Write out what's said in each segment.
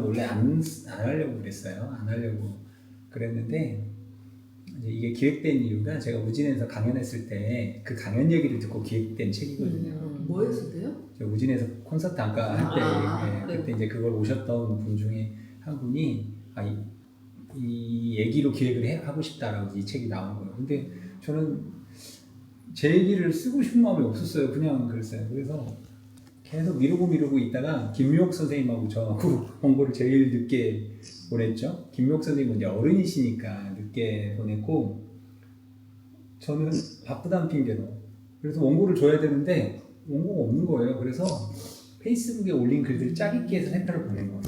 원래 안 하려고 그랬어요. 안 하려고 그랬는데 이제 이게 기획된 이유가 제가 우진에서 강연했을 때 그 강연 얘기를 듣고 기획된 책이거든요. 뭐 했을 때요? 저 우진에서 콘서트 안가 할 때 네. 그때 이제 그걸 오셨던 분 중에 한 분이 이 얘기로 기획을 하고 싶다라고 이 책이 나온 거예요. 근데 저는 제 얘기를 쓰고 싶은 마음이 없었어요. 그냥 그랬어요. 그래서 계속 미루고 있다가 김미옥 선생님하고 저하고 원고를 제일 늦게 보냈죠. 김미옥 선생님은 이제 어른이시니까 늦게 보냈고 저는 바쁘다는 핑계로 그래서 원고를 줘야 되는데 원고가 없는 거예요. 그래서 페이스북에 올린 글들 짜깁기 해서 샘플을 보낸 거예요.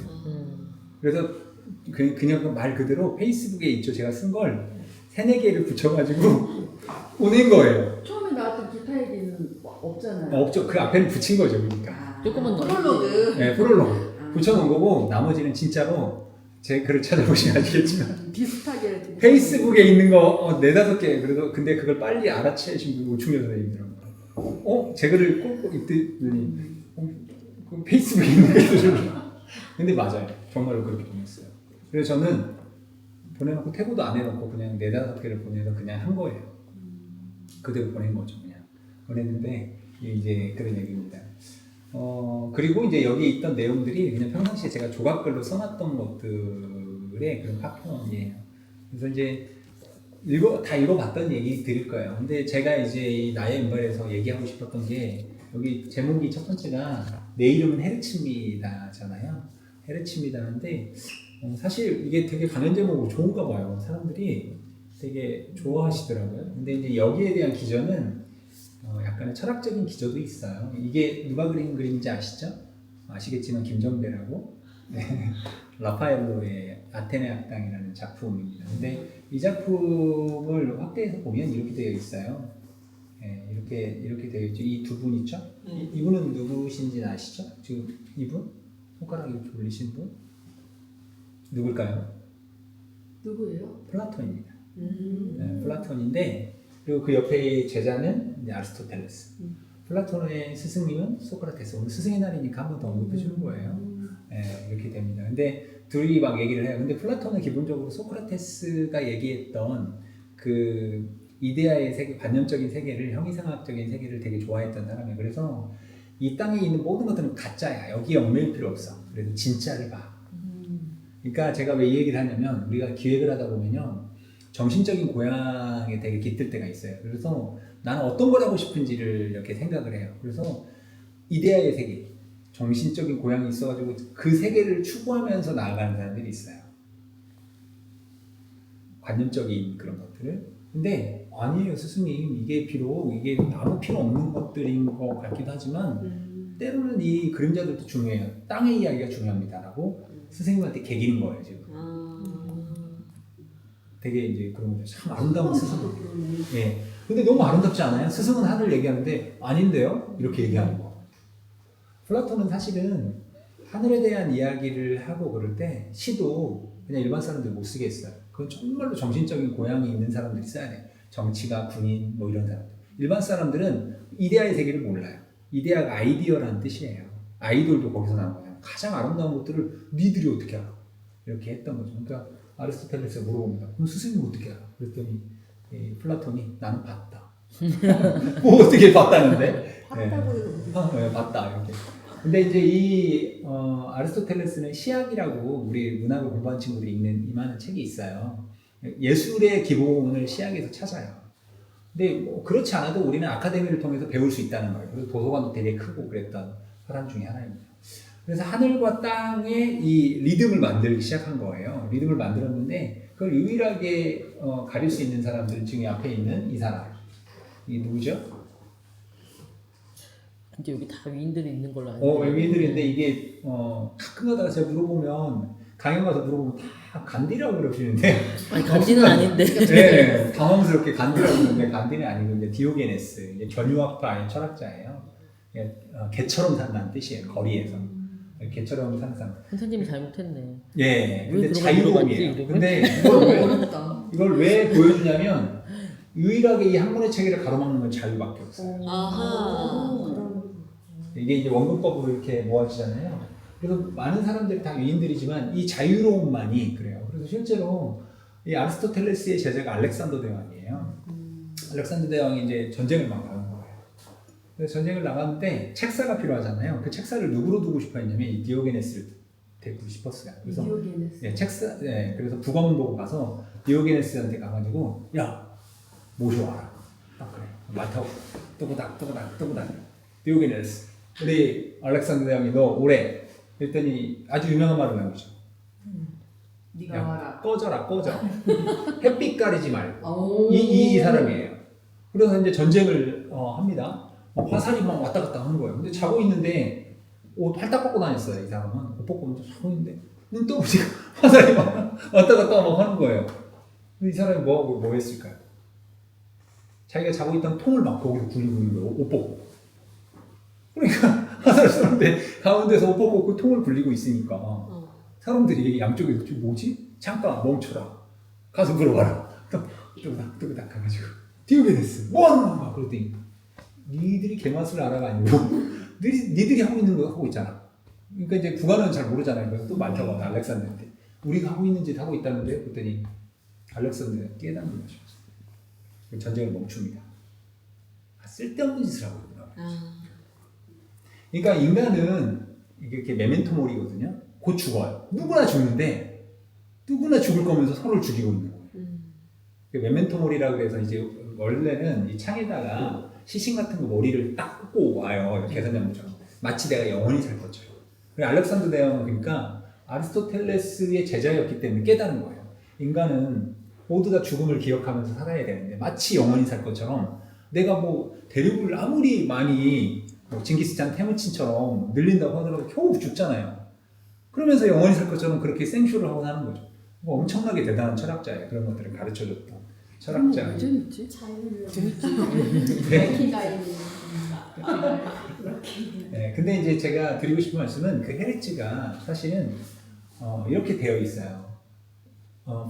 그래서 그냥 말 그대로 페이스북에 있죠. 제가 쓴 걸 3-4개를 붙여가지고 보낸 거예요. 처음에 나왔던 기타 얘기는 없잖아요. 없죠. 그 앞에는 붙인 거죠. 그러니까. 조금은 더 프롤로그. 네, 프롤로그. 붙여놓은 거고 나머지는 진짜로 제 글을 찾아보시면 아시겠지만 비슷하게 페이스북에 있는 거 4-5개 그래도 근데 그걸 빨리 알아채신 분이 오충렬 선생님이더라고요. 제 글을 꼭 읽더니 그 페이스북에 있는 글들을 근데 맞아요. 정말로 그렇게 보냈어요. 그래서 저는 보내놓고 태고도 안 해놓고 그냥 4-5개를 보내서 그냥 한 거예요. 그대로 보낸 거죠. 그냥 보냈는데 이제 그런 얘기입니다. 그리고 이제 여기 있던 내용들이 그냥 평상시에 제가 조각글로 써놨던 것들의 그런 파편이에요. 그래서 이제 다 읽어봤던 얘기 드릴 거예요. 근데 제가 이제 이 나의 왼발에서 얘기하고 싶었던 게 여기 제목이 첫 번째가 내 이름은 헤르츠입니다잖아요. 헤르츠입니다인데 사실 이게 되게 관련 제목으로 좋은가 봐요. 사람들이 되게 좋아하시더라고요. 근데 이제 여기에 대한 기전은 약간의 철학적인 기저도 있어요. 이게 누가 그린 그림인지 아시죠? 아시겠지만 김정배라고 라파엘로의 아테네 악당이라는 작품입니다. 근데 이 작품을 확대해서 보면 이렇게 되어 있어요. 이렇게 되어 있죠. 이 두 분 있죠? 이분은 누구신지 아시죠? 지금 이분? 손가락 이렇게 올리신 분? 누굴까요? 누구예요? 플라톤입니다. 플라톤인데 그리고 그 옆에 제자는 이제 아리스토텔레스. 플라톤의 스승님은 소크라테스. 오늘 스승의 날이니까 한 번 더 언급해 주는 거예요. 이렇게 됩니다. 근데 둘이 막 얘기를 해요. 근데 플라톤은 기본적으로 소크라테스가 얘기했던 그 이데아의 세계, 관념적인 세계를, 형이상학적인 세계를 되게 좋아했던 사람이에요. 그래서 이 땅에 있는 모든 것들은 가짜야. 여기에 얽매일 필요 없어. 그래서 진짜를 봐. 그러니까 제가 왜 이 얘기를 하냐면 우리가 기획을 하다 보면요. 정신적인 고향에 되게 깃들 때가 있어요. 그래서 나는 어떤 걸 하고 싶은지를 이렇게 생각을 해요. 그래서 이데아의 세계, 정신적인 고향이 있어가지고 그 세계를 추구하면서 나아가는 사람들이 있어요. 관념적인 그런 것들을. 근데 아니에요, 스승님. 이게 비록 이게 아무 필요 없는 것들인 것 같기도 하지만 때로는 이 그림자들도 중요해요. 땅의 이야기가 중요합니다라고 스승님한테 개기는 거예요, 지금. 되게 이제 그런 거죠. 참 아름다운 스승. 예. 근데 너무 아름답지 않아요? 스승은 하늘 얘기하는데 아닌데요? 이렇게 얘기하는 거. 플라톤은 사실은 하늘에 대한 이야기를 하고 그럴 때 시도 그냥 일반 사람들 못 쓰겠어요. 그건 정말로 정신적인 고향이 있는 사람들이 써야 돼요. 정치가, 군인, 뭐 이런 사람들. 일반 사람들은 이데아의 세계를 몰라요. 이데아가 아이디어라는 뜻이에요. 아이돌도 거기서 나온 거예요. 가장 아름다운 것들을 니들이 어떻게 알아? 이렇게 했던 거죠. 그러니까 아리스토텔레스가 물어봅니다. 그럼 스승님 어떻게 알아? 그랬더니 플라톤이 나는 봤다. 뭐 어떻게 봤다는데? 봤다고 봤다 이렇게. 근데 이제 이 아리스토텔레스는 시학이라고 우리 문학을 공부한 친구들이 읽는 이만한 책이 있어요. 예술의 기본을 시학에서 찾아요. 근데 뭐 그렇지 않아도 우리는 아카데미를 통해서 배울 수 있다는 거예요. 그래서 도서관도 되게 크고 그랬던 사람 중에 하나입니다. 그래서 하늘과 땅의 이 리듬을 만들기 시작한 거예요. 리듬을 만들었는데 그걸 유일하게 가릴 수 있는 사람들 중에 앞에 있는 이 사람. 이게 누구죠? 이제 여기 다 위인들이 있는 걸로 아는데. 위인들인데 이게 가끔가다가 제가 물어보면 강연 가서 물어보면 다 간디라고 그러시는데 아니 간디는 아닌데. 네, 당황스럽게 간디라고 그러는데 간디는 아니고 이제 디오게네스, 이제 견유학파의 철학자예요. 개처럼 산다는 뜻이에요. 거리에서. 개처럼 산상. 선생님이 잘못했네. 예, 근데 왜 자유로움이에요. 이름을? 근데 이걸 왜 보여주냐면 유일하게 이 학문의 체계를 가로막는 건 자유밖에 없어요. 아하. 이게 이제 원근법으로 이렇게 모아지잖아요. 그래서 많은 사람들이 다 위인들이지만 이 자유로움만이 그래요. 그래서 실제로 이 아리스토텔레스의 제자가 알렉산더 대왕이에요. 알렉산더 대왕이 이제 전쟁을 막 나간 거예요. 그래서 전쟁을 나갔는데 책사가 필요하잖아요. 그 책사를 누구로 두고 싶어 했냐면 이 디오게네스를 데리고 싶었어요. 그래서 디오게네스. 그래서 국왕을 보고 가서 디오게네스한테 가가지고 야 모셔와라. 딱 그래. 말 타고 또고닥 디오게네스 우리 알렉산더 대왕이 너 오래 그랬더니 아주 유명한 말을 남기죠. 네가 야, 와라. 꺼져. 햇빛 가리지 말고. 오. 이 사람이에요. 그래서 이제 전쟁을 합니다. 화살이 막 왔다 갔다 하는 거예요. 근데 자고 있는데 옷 팔딱 벗고 다녔어요. 이 사람은 옷 벗고 먼저 자고 있는데 눈 떠보니까 화살이 막 왔다 갔다 막 하는 거예요. 이 사람이 뭐 했을까요? 자기가 자고 있던 통을 막 거기서 굴리고 있는 거예요. 옷 벗고. 그러니까 화살을 쏘는데 가운데서 옷 벗고 그 통을 굴리고 있으니까 사람들이 양쪽에서 뭐지? 잠깐 멈춰라. 가서 물어봐라. 뜨그닥 가가지고 디오게네스 뭐하는 거야? 그랬더니 니들이 개맛을 알아가 아니고 니들이 하고 있는 거 하고 있잖아. 그러니까 이제 국가는 잘 모르잖아요. 그래서 또 많다고 알렉산더한테 우리가 하고 있는 짓 하고 있다는데 그랬더니 알렉산더가 깨닫는 거죠. 전쟁을 멈춥니다. 쓸데없는 짓을 하고 있구나. 그러니까 인간은 이렇게 메멘토 모리거든요. 곧 죽어요. 누구나 죽는데 누구나 죽을 거면서 서로를 죽이고 있는 거예요. 메멘토 모리라고 해서 이제 원래는 이 창에다가 시신 같은 거 머리를 딱 꽂고 와요. 계산장처럼 마치 내가 영원히 살 것처럼. 알렉산더 대왕은 그러니까 아리스토텔레스의 제자였기 때문에 깨달은 거예요. 인간은 모두 다 죽음을 기억하면서 살아야 되는데 마치 영원히 살 것처럼 내가 뭐 대륙을 아무리 많이 징기스칸 테무친처럼 늘린다고 하더라도 겨우 죽잖아요. 그러면서 영원히 살 것처럼 그렇게 생쇼를 하고 사는 거죠. 뭐 엄청나게 대단한 철학자예요. 그런 것들을 가르쳐줬던 철학자. 재밌지? 네. 키가 있는. 네, 근데 이제 제가 드리고 싶은 말씀은 그 헤르츠가 사실은 이렇게 되어 있어요.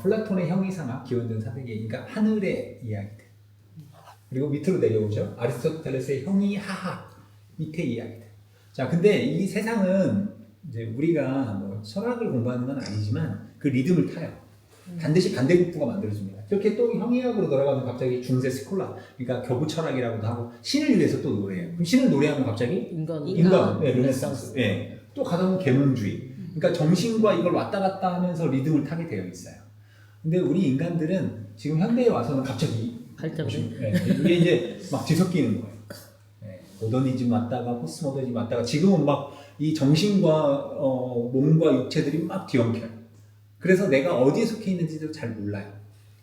플라톤의 형이상학, 기원전 400에, 그러니까 하늘의 이야기들. 그리고 밑으로 내려오죠. 아리스토텔레스의 형이하학, 밑에 이야기들. 자, 근데 이 세상은 이제 우리가 뭐 철학을 공부하는 건 아니지만 그 리듬을 타요. 반드시 반대급부가 만들어집니다. 이렇게 또 형이학으로 돌아가면 갑자기 중세 스콜라, 그러니까 겨부 철학이라고도 하고 신을 위해서 또 노래해요. 그럼 신을 노래하면 갑자기 인간, 네, 르네상스, 네. 또 가다 보면 계몽주의. 그러니까 정신과 이걸 왔다 갔다 하면서 리듬을 타게 되어 있어요. 근데 우리 인간들은 지금 현대에 와서는 갑자기 네, 이게 이제 막 뒤섞이는 거예요. 네, 모더니즘 왔다가 포스모더니즘 왔다가 지금은 막 이 정신과 몸과 육체들이 막 뒤엉켜요. 그래서 내가 어디에 속해 있는지도 잘 몰라요.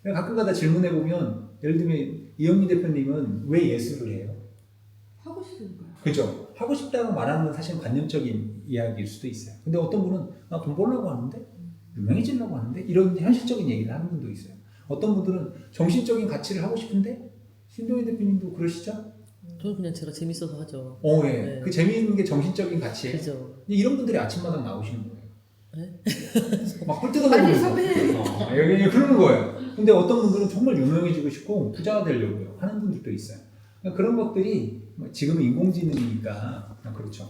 가끔가다 질문해 보면 예를 들면 이영미 대표님은 왜 예술을 해요? 하고 싶은 거야. 그죠? 하고 싶다고 말하는 건 사실 관념적인 이야기일 수도 있어요. 근데 어떤 분은 나 돈 벌려고 하는데 유명해지려고 하는데 이런 현실적인 얘기를 하는 분도 있어요. 어떤 분들은 정신적인 가치를 하고 싶은데 신동희 대표님도 그러시죠? 저는 그냥 제가 재밌어서 하죠. 예. 네. 그 재미있는 게 정신적인 가치예요. 그죠. 이런 분들이 아침마당 나오시는 거예요. 네? 막 뿔 빨리 뜯어먹으면서 섭외. 여기 그러는 거예요. 근데 어떤 분들은 정말 유명해지고 싶고 부자가 되려고요 하는 분들도 있어요. 그러니까 그런 것들이 지금은 인공지능이니까 그렇죠.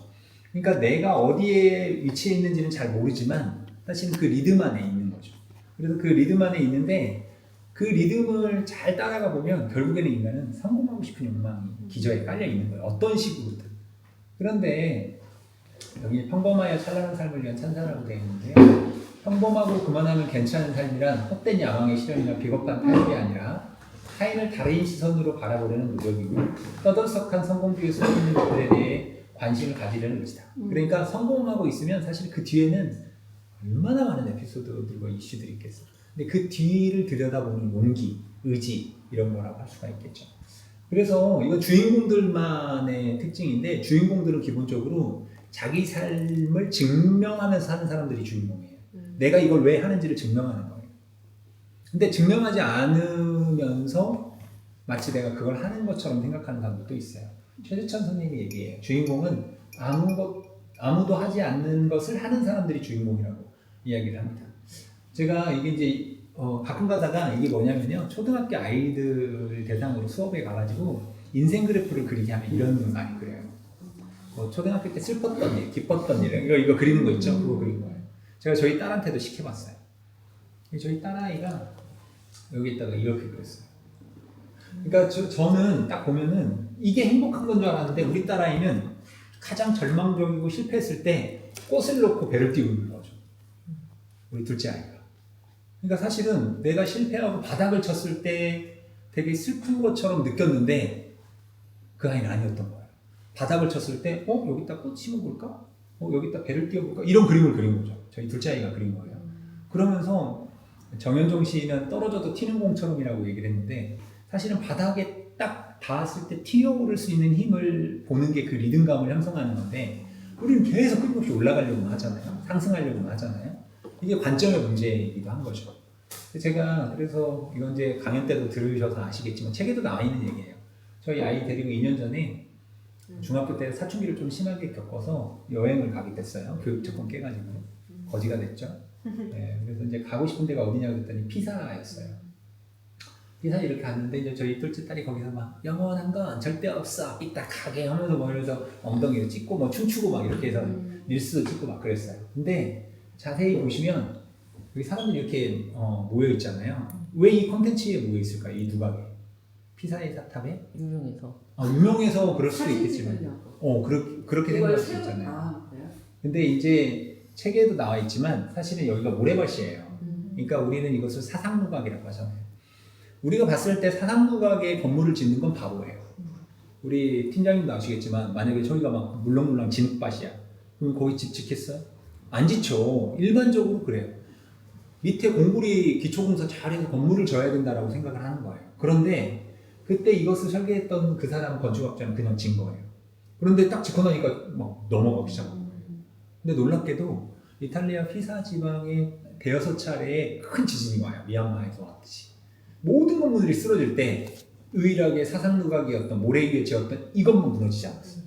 그러니까 내가 어디에 위치해 있는지는 잘 모르지만 사실은 그 리듬 안에 있는 거죠. 그래서 그 리듬 안에 있는데 그 리듬을 잘 따라가 보면 결국에는 인간은 성공하고 싶은 욕망이 기저에 깔려 있는 거예요. 어떤 식으로든. 그런데 여기 평범하여 찬란한 삶을 위한 찬사라고 되어 있는데요. 평범하고 그만하면 괜찮은 삶이란 헛된 야망의 실현이나 비겁한 타협이 아니라 타인을 다른 시선으로 바라보려는 노력이고 떠들썩한 성공 뒤에 숨어 있는 것들에 대해 관심을 가지려는 것이다. 그러니까 성공하고 있으면 사실 그 뒤에는 얼마나 많은 에피소드들과 이슈들이 있겠어요. 근데 그 뒤를 들여다보는 용기, 의지 이런 거라고 할 수가 있겠죠. 그래서 이건 주인공들만의 특징인데 주인공들은 기본적으로 자기 삶을 증명하면서 사는 사람들이 주인공이에요. 내가 이걸 왜 하는지를 증명하는 거예요. 근데 증명하지 않으면서 마치 내가 그걸 하는 것처럼 생각하는 사람들도 있어요. 최재천 선생님이 얘기해요. 주인공은 아무도 하지 않는 것을 하는 사람들이 주인공이라고 이야기를 합니다. 제가 이게 이제 가끔 가다가 이게 뭐냐면요. 초등학교 아이들 대상으로 수업에 가가지고 인생 그래프를 그리게 하면 이런 걸 많이 그려요. 뭐 초등학교 때 슬펐던 일, 기뻤던 일, 이거 그리는 거 있죠? 그거 그린 거예요. 제가 저희 딸한테도 시켜봤어요. 저희 딸아이가 여기다가 이렇게 그렸어요. 그러니까 저는 딱 보면은 이게 행복한 건 줄 알았는데 우리 딸아이는 가장 절망적이고 실패했을 때 꽃을 놓고 배를 띄우고 있는 거죠. 우리 둘째 아이가. 그러니까 사실은 내가 실패하고 바닥을 쳤을 때 되게 슬픈 것처럼 느꼈는데 그 아이는 아니었던 거예요. 바닥을 쳤을 때 여기다 꽃 심어볼까? 여기다 배를 띄워볼까? 이런 그림을 그린 거죠. 저희 둘째 아이가 그린 거예요. 그러면서 정현종 시인은 떨어져도 튀는 공처럼이라고 얘기를 했는데 사실은 바닥에 딱 닿았을 때 튀어오를 수 있는 힘을 보는 게 그 리듬감을 형성하는 건데 우리는 계속 끊임없이 올라가려고 하잖아요. 상승하려고 하잖아요. 이게 관점의 문제이기도 한 거죠. 제가 그래서 이건 이제 강연 때도 들으셔서 아시겠지만 책에도 나와 있는 얘기예요. 저희 아이 데리고 2년 전에 중학교 때 사춘기를 좀 심하게 겪어서 여행을 가게 됐어요. 교육 조건 깨가지고 거지가 됐죠. 네, 그래서 이제 가고 싶은 데가 어디냐고 했더니 피사였어요. 피사 이렇게 갔는데 이제 저희 둘째 딸이 거기서 막 영원한 건 절대 없어 삐딱하게 하면서 뭐 이러면서 엉덩이를 찍고 뭐 춤추고 막 이렇게 해서 릴스도 찍고 막 그랬어요. 근데 자세히 보시면 여기 사람들이 이렇게 모여 있잖아요. 왜 이 콘텐츠에 모여 있을까요? 이 누각에 피사의 사탑에 유명해서. 유명해서 그럴 수도 사진 있겠지만 찍으려고. 그렇게 생각할 수 있잖아요. 그래요? 근데 이제 책에도 나와 있지만 사실은 여기가 모래밭이에요. 그러니까 우리는 이것을 사상누각이라고 하잖아요. 우리가 봤을 때 사상누각에 건물을 짓는 건 바보예요. 우리 팀장님도 아시겠지만 만약에 저희가 막 물렁물렁 진흙밭이야. 그럼 거기 집 짓겠어요? 안 짓죠. 일반적으로 그래요. 밑에 공구리 기초공사 잘해서 건물을 져야 된다라고 생각을 하는 거예요. 그런데 그때 이것을 설계했던 그 사람 건축학자는 그냥 진 거예요. 그런데 딱 짓고 나니까 막 넘어가기 시작한 거예요. 근데 놀랍게도 이탈리아 피사 지방에 대여섯 차례의 큰 지진이 와요. 미얀마에서 왔듯이. 모든 건물들이 쓰러질 때 유일하게 사상누각이었던 모래 위에 지었던 이것만 무너지지 않았어요.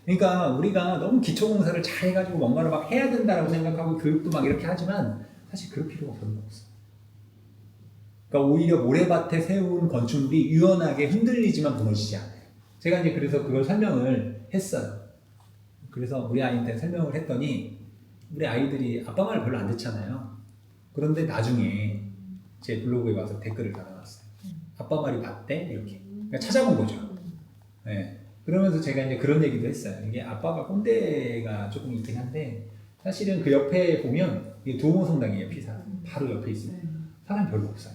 그러니까 우리가 너무 기초공사를 잘 해가지고 뭔가를 막 해야 된다라고 생각하고 교육도 막 이렇게 하지만 사실 그럴 필요가 별로 없어요. 그러니까 오히려 모래밭에 세운 건축물이 유연하게 흔들리지만 무너지지 않아요. 제가 이제 그래서 그걸 설명을 했어요. 그래서 우리 아이한테 설명을 했더니 우리 아이들이 아빠 말을 별로 안 듣잖아요. 그런데 나중에 제 블로그에 와서 댓글을 달아놨어요. 아빠 말이 맞대? 이렇게. 그러니까 찾아본 거죠. 네. 그러면서 제가 이제 그런 얘기도 했어요. 이게 아빠가 꼰대가 조금 있긴 한데 사실은 그 옆에 보면 이게 두오모성당이에요. 피사. 바로 옆에 있어요. 사람이 별로 없어요.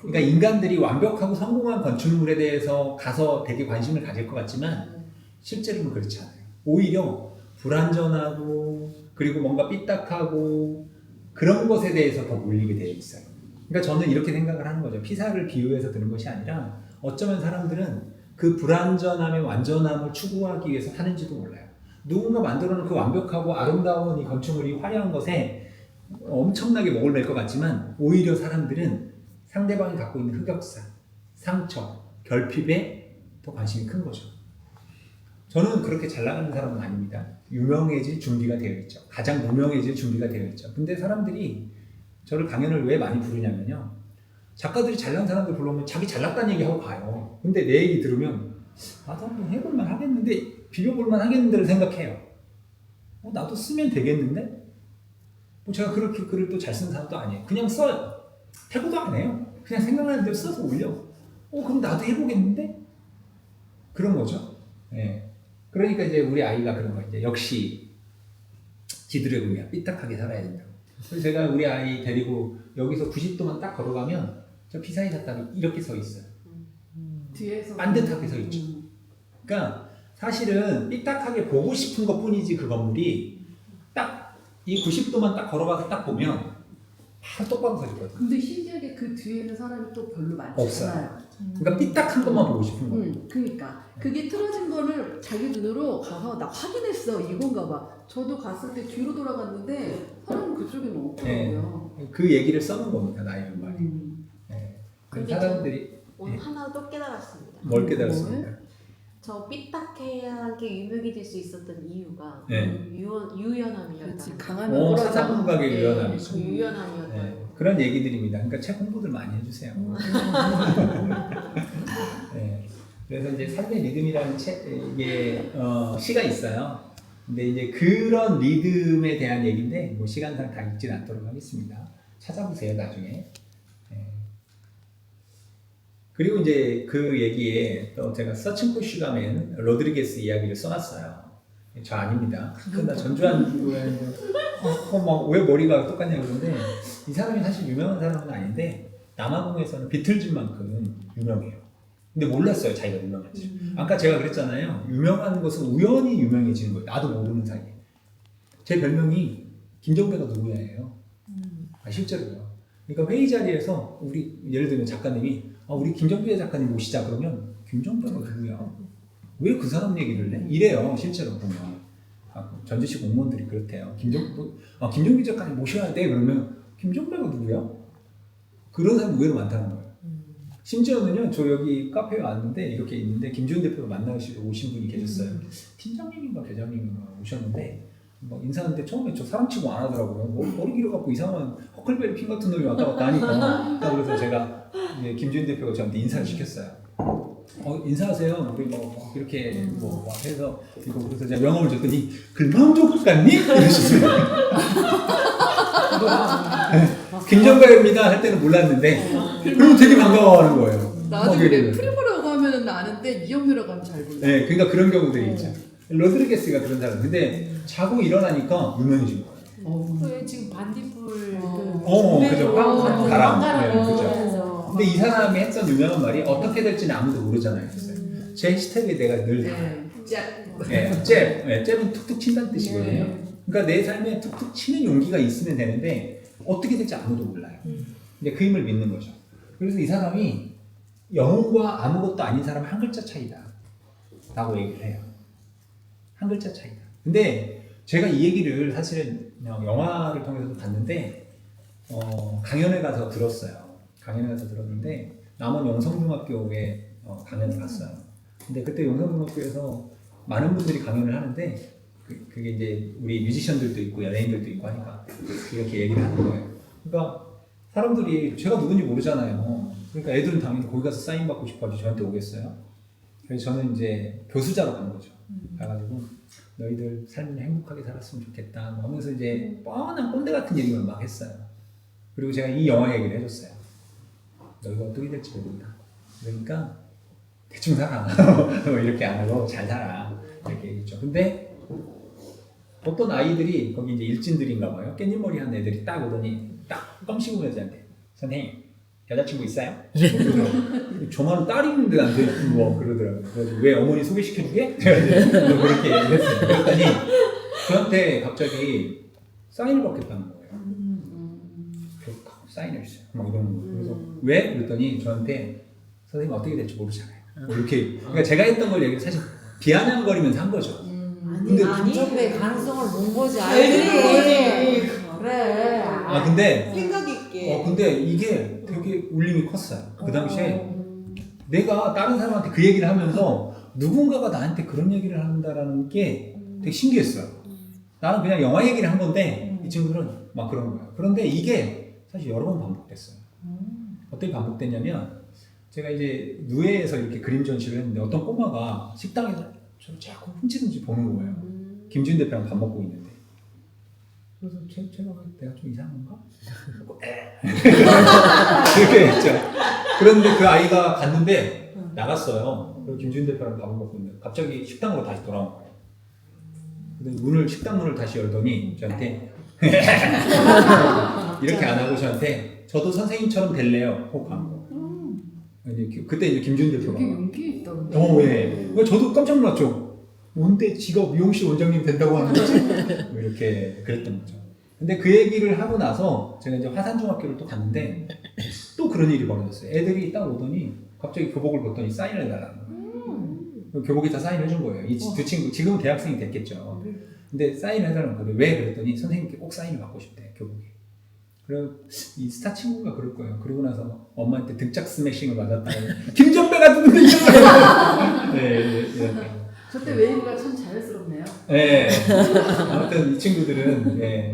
그러니까 인간들이 완벽하고 성공한 건축물에 대해서 가서 되게 관심을 가질 것 같지만 실제로는 그렇지 않아요. 오히려 불안전하고 그리고 뭔가 삐딱하고 그런 것에 대해서 더 몰리게 되어 있어요. 그러니까 저는 이렇게 생각을 하는 거죠. 피사를 비유해서 드는 것이 아니라 어쩌면 사람들은 그 불안전함의 완전함을 추구하기 위해서 사는지도 몰라요. 누군가 만들어놓은 그 완벽하고 아름다운 이 건축물이 화려한 것에 엄청나게 목을 맬 것 같지만 오히려 사람들은 상대방이 갖고 있는 흑역사, 상처, 결핍에 더 관심이 큰 거죠. 저는 그렇게 잘 나가는 사람은 아닙니다. 유명해질 준비가 되어 있죠. 가장 무명해질 준비가 되어 있죠. 근데 사람들이 저를 강연을 왜 많이 부르냐면요. 작가들이 잘난 사람들 불러오면 자기 잘났다는 얘기하고 가요. 근데 내 얘기 들으면 나도 한번 해볼만 하겠는데 비벼볼만 하겠는데를 생각해요. 나도 쓰면 되겠는데? 제가 그렇게 글을 또 잘 쓰는 사람도 아니에요. 그냥 써요. 태고도 안 해요. 그냥 생각나는 대로 써서 올려. 그럼 나도 해보겠는데? 그런 거죠. 네. 그러니까 이제 우리 아이가 그런 거예요. 역시 지드래곤이야. 삐딱하게 살아야 된다고. 그래서 제가 우리 아이 데리고 여기서 90도만 딱 걸어가면 저 피사의 사탑이 이렇게 서 있어요. 뒤에서 반듯하게 서 있죠. 그러니까 사실은 삐딱하게 보고 싶은 것 뿐이지 그 건물이 딱 이 90도만 딱 걸어가서 딱 보면 바로 똑바로 서 있거든요. 근데 신기하게 그 뒤에는 사람이 또 별로 많지 없어요. 않아요. 그러니까 삐딱한 것만 보고 싶은 거예요. 그러니까 그게 틀어진 거를 자기 눈으로 가서 나 확인했어 이건가 봐. 저도 갔을 때 뒤로 돌아갔는데 사람은 그쪽에는 없더라고요. 그 얘기를 써놓은 겁니다. 나의 말이. 네. 그 근데 사람들이 오늘 하나 또 깨달았습니다. 뭘 깨달았습니까? 저 삐딱하게 유명해질 수 있었던 이유가 네. 유연함이었다. 그렇지 강한 사상감각의 네, 유연함이죠. 그 유연함이었다. 네. 그런 얘기들입니다. 그러니까 책 공부들 많이 해주세요. 네. 그래서 이제 삶의 리듬이라는 이게 시가 있어요. 근데 이제 그런 리듬에 대한 얘기인데 뭐 시간상 다 읽진 않도록 하겠습니다. 찾아보세요 나중에. 네. 그리고 이제 그 얘기에 또 제가 서칭 포 슈가맨 로드리게스 이야기를 써놨어요. 저 아닙니다. 나 전주한 거에 왜 머리가 똑같냐 그러는데 이 사람이 사실 유명한 사람은 아닌데 남아공에서는 비틀즈만큼 유명해요. 근데 몰랐어요 자기가 유명한지. 아까 제가 그랬잖아요. 유명한 것은 우연히 유명해지는 거예요. 나도 모르는 사이에. 제 별명이 김정배가 누구야예요. 실제로요. 그러니까 회의 자리에서 우리 예를 들면 작가님이 우리 김정배 작가님 모시자 그러면 김정배가 누구야? 왜 그 사람 얘기를 해? 이래요 실제로 보면. 전주시 공무원들이 그렇대요. 김정배 작가님 모셔야 돼 그러면 김정배가 누구야? 그런 사람이 의외로 많다는 거예요. 심지어는요, 저 여기 카페에 왔는데 이렇게 있는데 김지훈 대표를 만나시러 오신 분이 계셨어요. 팀장님인가 회장님인가 오셨는데 뭐 인사하는데 처음에 저 사람 치고 안 하더라고요. 머리 길어갖고 이상한 허클베리 핀 같은 놈이 왔다 갔다 하니까. 그래서 제가 이제 김지훈 대표가 저한테 인사를 시켰어요. 인사하세요. 우리 뭐 이렇게 뭐 해서 그래서 제가 명함을 줬더니 글마음족 같니? 이러시더라고요. 김정배입니다 할 때는 몰랐는데 그리고 되게 반가워하는 거예요. 나도 그래. 프리모라고 하면 아는데 이영미라고 하면 잘 몰라. 네, 그러니까 그런 경우들이 있죠. 로드리게스가 그런 사람. 근데 자고 일어나니까 유명해진 거예요. 그 지금 반딧불 그죠. 바람. 네, 그죠. 그죠. 근데 이 사람이 했던 유명한 말이 어떻게 될지는 아무도 모르잖아요. 제 해시태그에 내가 늘 잽은 툭툭 친다는 뜻이거든요. 그러니까 내 삶에 툭툭 치는 용기가 있으면 되는데 어떻게 될지 아무도 몰라요. 근데 그 힘을 믿는 거죠. 그래서 이 사람이 영혼과 아무것도 아닌 사람 한 글자 차이다 라고 얘기를 해요. 한 글자 차이다. 근데 제가 이 얘기를 사실은 영화를 통해서도 봤는데 강연에 가서 들었어요. 강연에 가서 들었는데 남원 영성중학교에 강연을 갔어요. 근데 그때 영성중학교에서 많은 분들이 강연을 하는데 그게 이제 우리 뮤지션들도 있고 연예인들도 있고 하니까 이렇게 얘기를 하는 거예요. 그러니까 사람들이 제가 누군지 모르잖아요. 그러니까 애들은 당연히 거기 가서 사인 받고 싶어하지 저한테 오겠어요. 그래서 저는 이제 교수자로 간 거죠. 가가지고 너희들 삶을 행복하게 살았으면 좋겠다 뭐 하면서 이제 뻔한 꼰대 같은 얘기를 막 했어요. 그리고 제가 이 영화 얘기를 해줬어요. 너희가 어떻게 될지 모른다. 그러니까 대충 살아. 뭐 이렇게 안 하고 잘 살아. 이렇게 얘기했죠. 근데 어떤 아이들이 거기 이제 일진들인가 봐요. 깻잎머리 한 애들이 딱 오더니 딱 껌씹은 애들한테 선생님 여자친구 있어요? 저만은 딸이 있는데 나한테 뭐 그러더라고요. 그래서 왜 어머니 소개시켜주게? 뭐 그렇게 얘기했어요. 그랬더니 저한테 갑자기 사인을 받겠다는 거예요. 그래서 사인을 했어요. 막 이러는 거예요. 그래서 왜? 그랬더니 저한테 선생님 어떻게 될지 모르잖아요. 뭐 이렇게 그러니까 제가 했던 걸 얘기 사실 비아냥거리면서 한 거죠. 근데 김정배의 가능성을 본 거지. 아이들이 그래. 근데 생각 있게. 근데 이게 되게 울림이 컸어요. 그 당시에 내가 다른 사람한테 그 얘기를 하면서 누군가가 나한테 그런 얘기를 한다라는 게 되게 신기했어요. 나는 그냥 영화 얘기를 한 건데 이 친구들은 막 그런 거예요. 그런데 이게 사실 여러 번 반복됐어요. 어떻게 반복됐냐면 제가 이제 누에에서 이렇게 그림 전시를 했는데 어떤 꼬마가 식당에서 저를 자꾸 훔치든지 보는 거예요. 김준 대표랑 밥 먹고 있는데. 그래서 제가 내가 좀 이상한 건가? 이렇게 했죠. 그런데 그 아이가 갔는데 나갔어요. 그리고 김준 대표랑 밥을 먹고 있는데 갑자기 식당으로 다시 돌아온 거예요. 근데 식당 문을 다시 열더니 저한테 이렇게 안 하고 저한테 저도 선생님처럼 될래요. 혹 한 거. 그때 이제 김준 대표가 되게 용기 있다. 예. 저도 깜짝 놀랐죠. 뭔데 지가 미용실 원장님 된다고 하는 거지? 뭐 이렇게 그랬던 거죠. 근데 그 얘기를 하고 나서 제가 이제 화산중학교를 또 갔는데 또 그런 일이 벌어졌어요. 애들이 딱 오더니 갑자기 교복을 벗더니 사인을 해달라는 거예요. 교복에 다 사인을 해준 거예요. 이 두 친구 지금은 대학생이 됐겠죠. 근데 사인을 해달라는 거예요. 왜? 그랬더니 선생님께 꼭 사인을 받고 싶대 교복에. 그리고 이 스타 친구가 그럴 거예요. 그러고 나서 엄마한테 등짝 스매싱을 맞았다고 김정배가 누군데 이렇게. 저때 웨이브가 참 자연스럽네요. 네. 아무튼 이 친구들은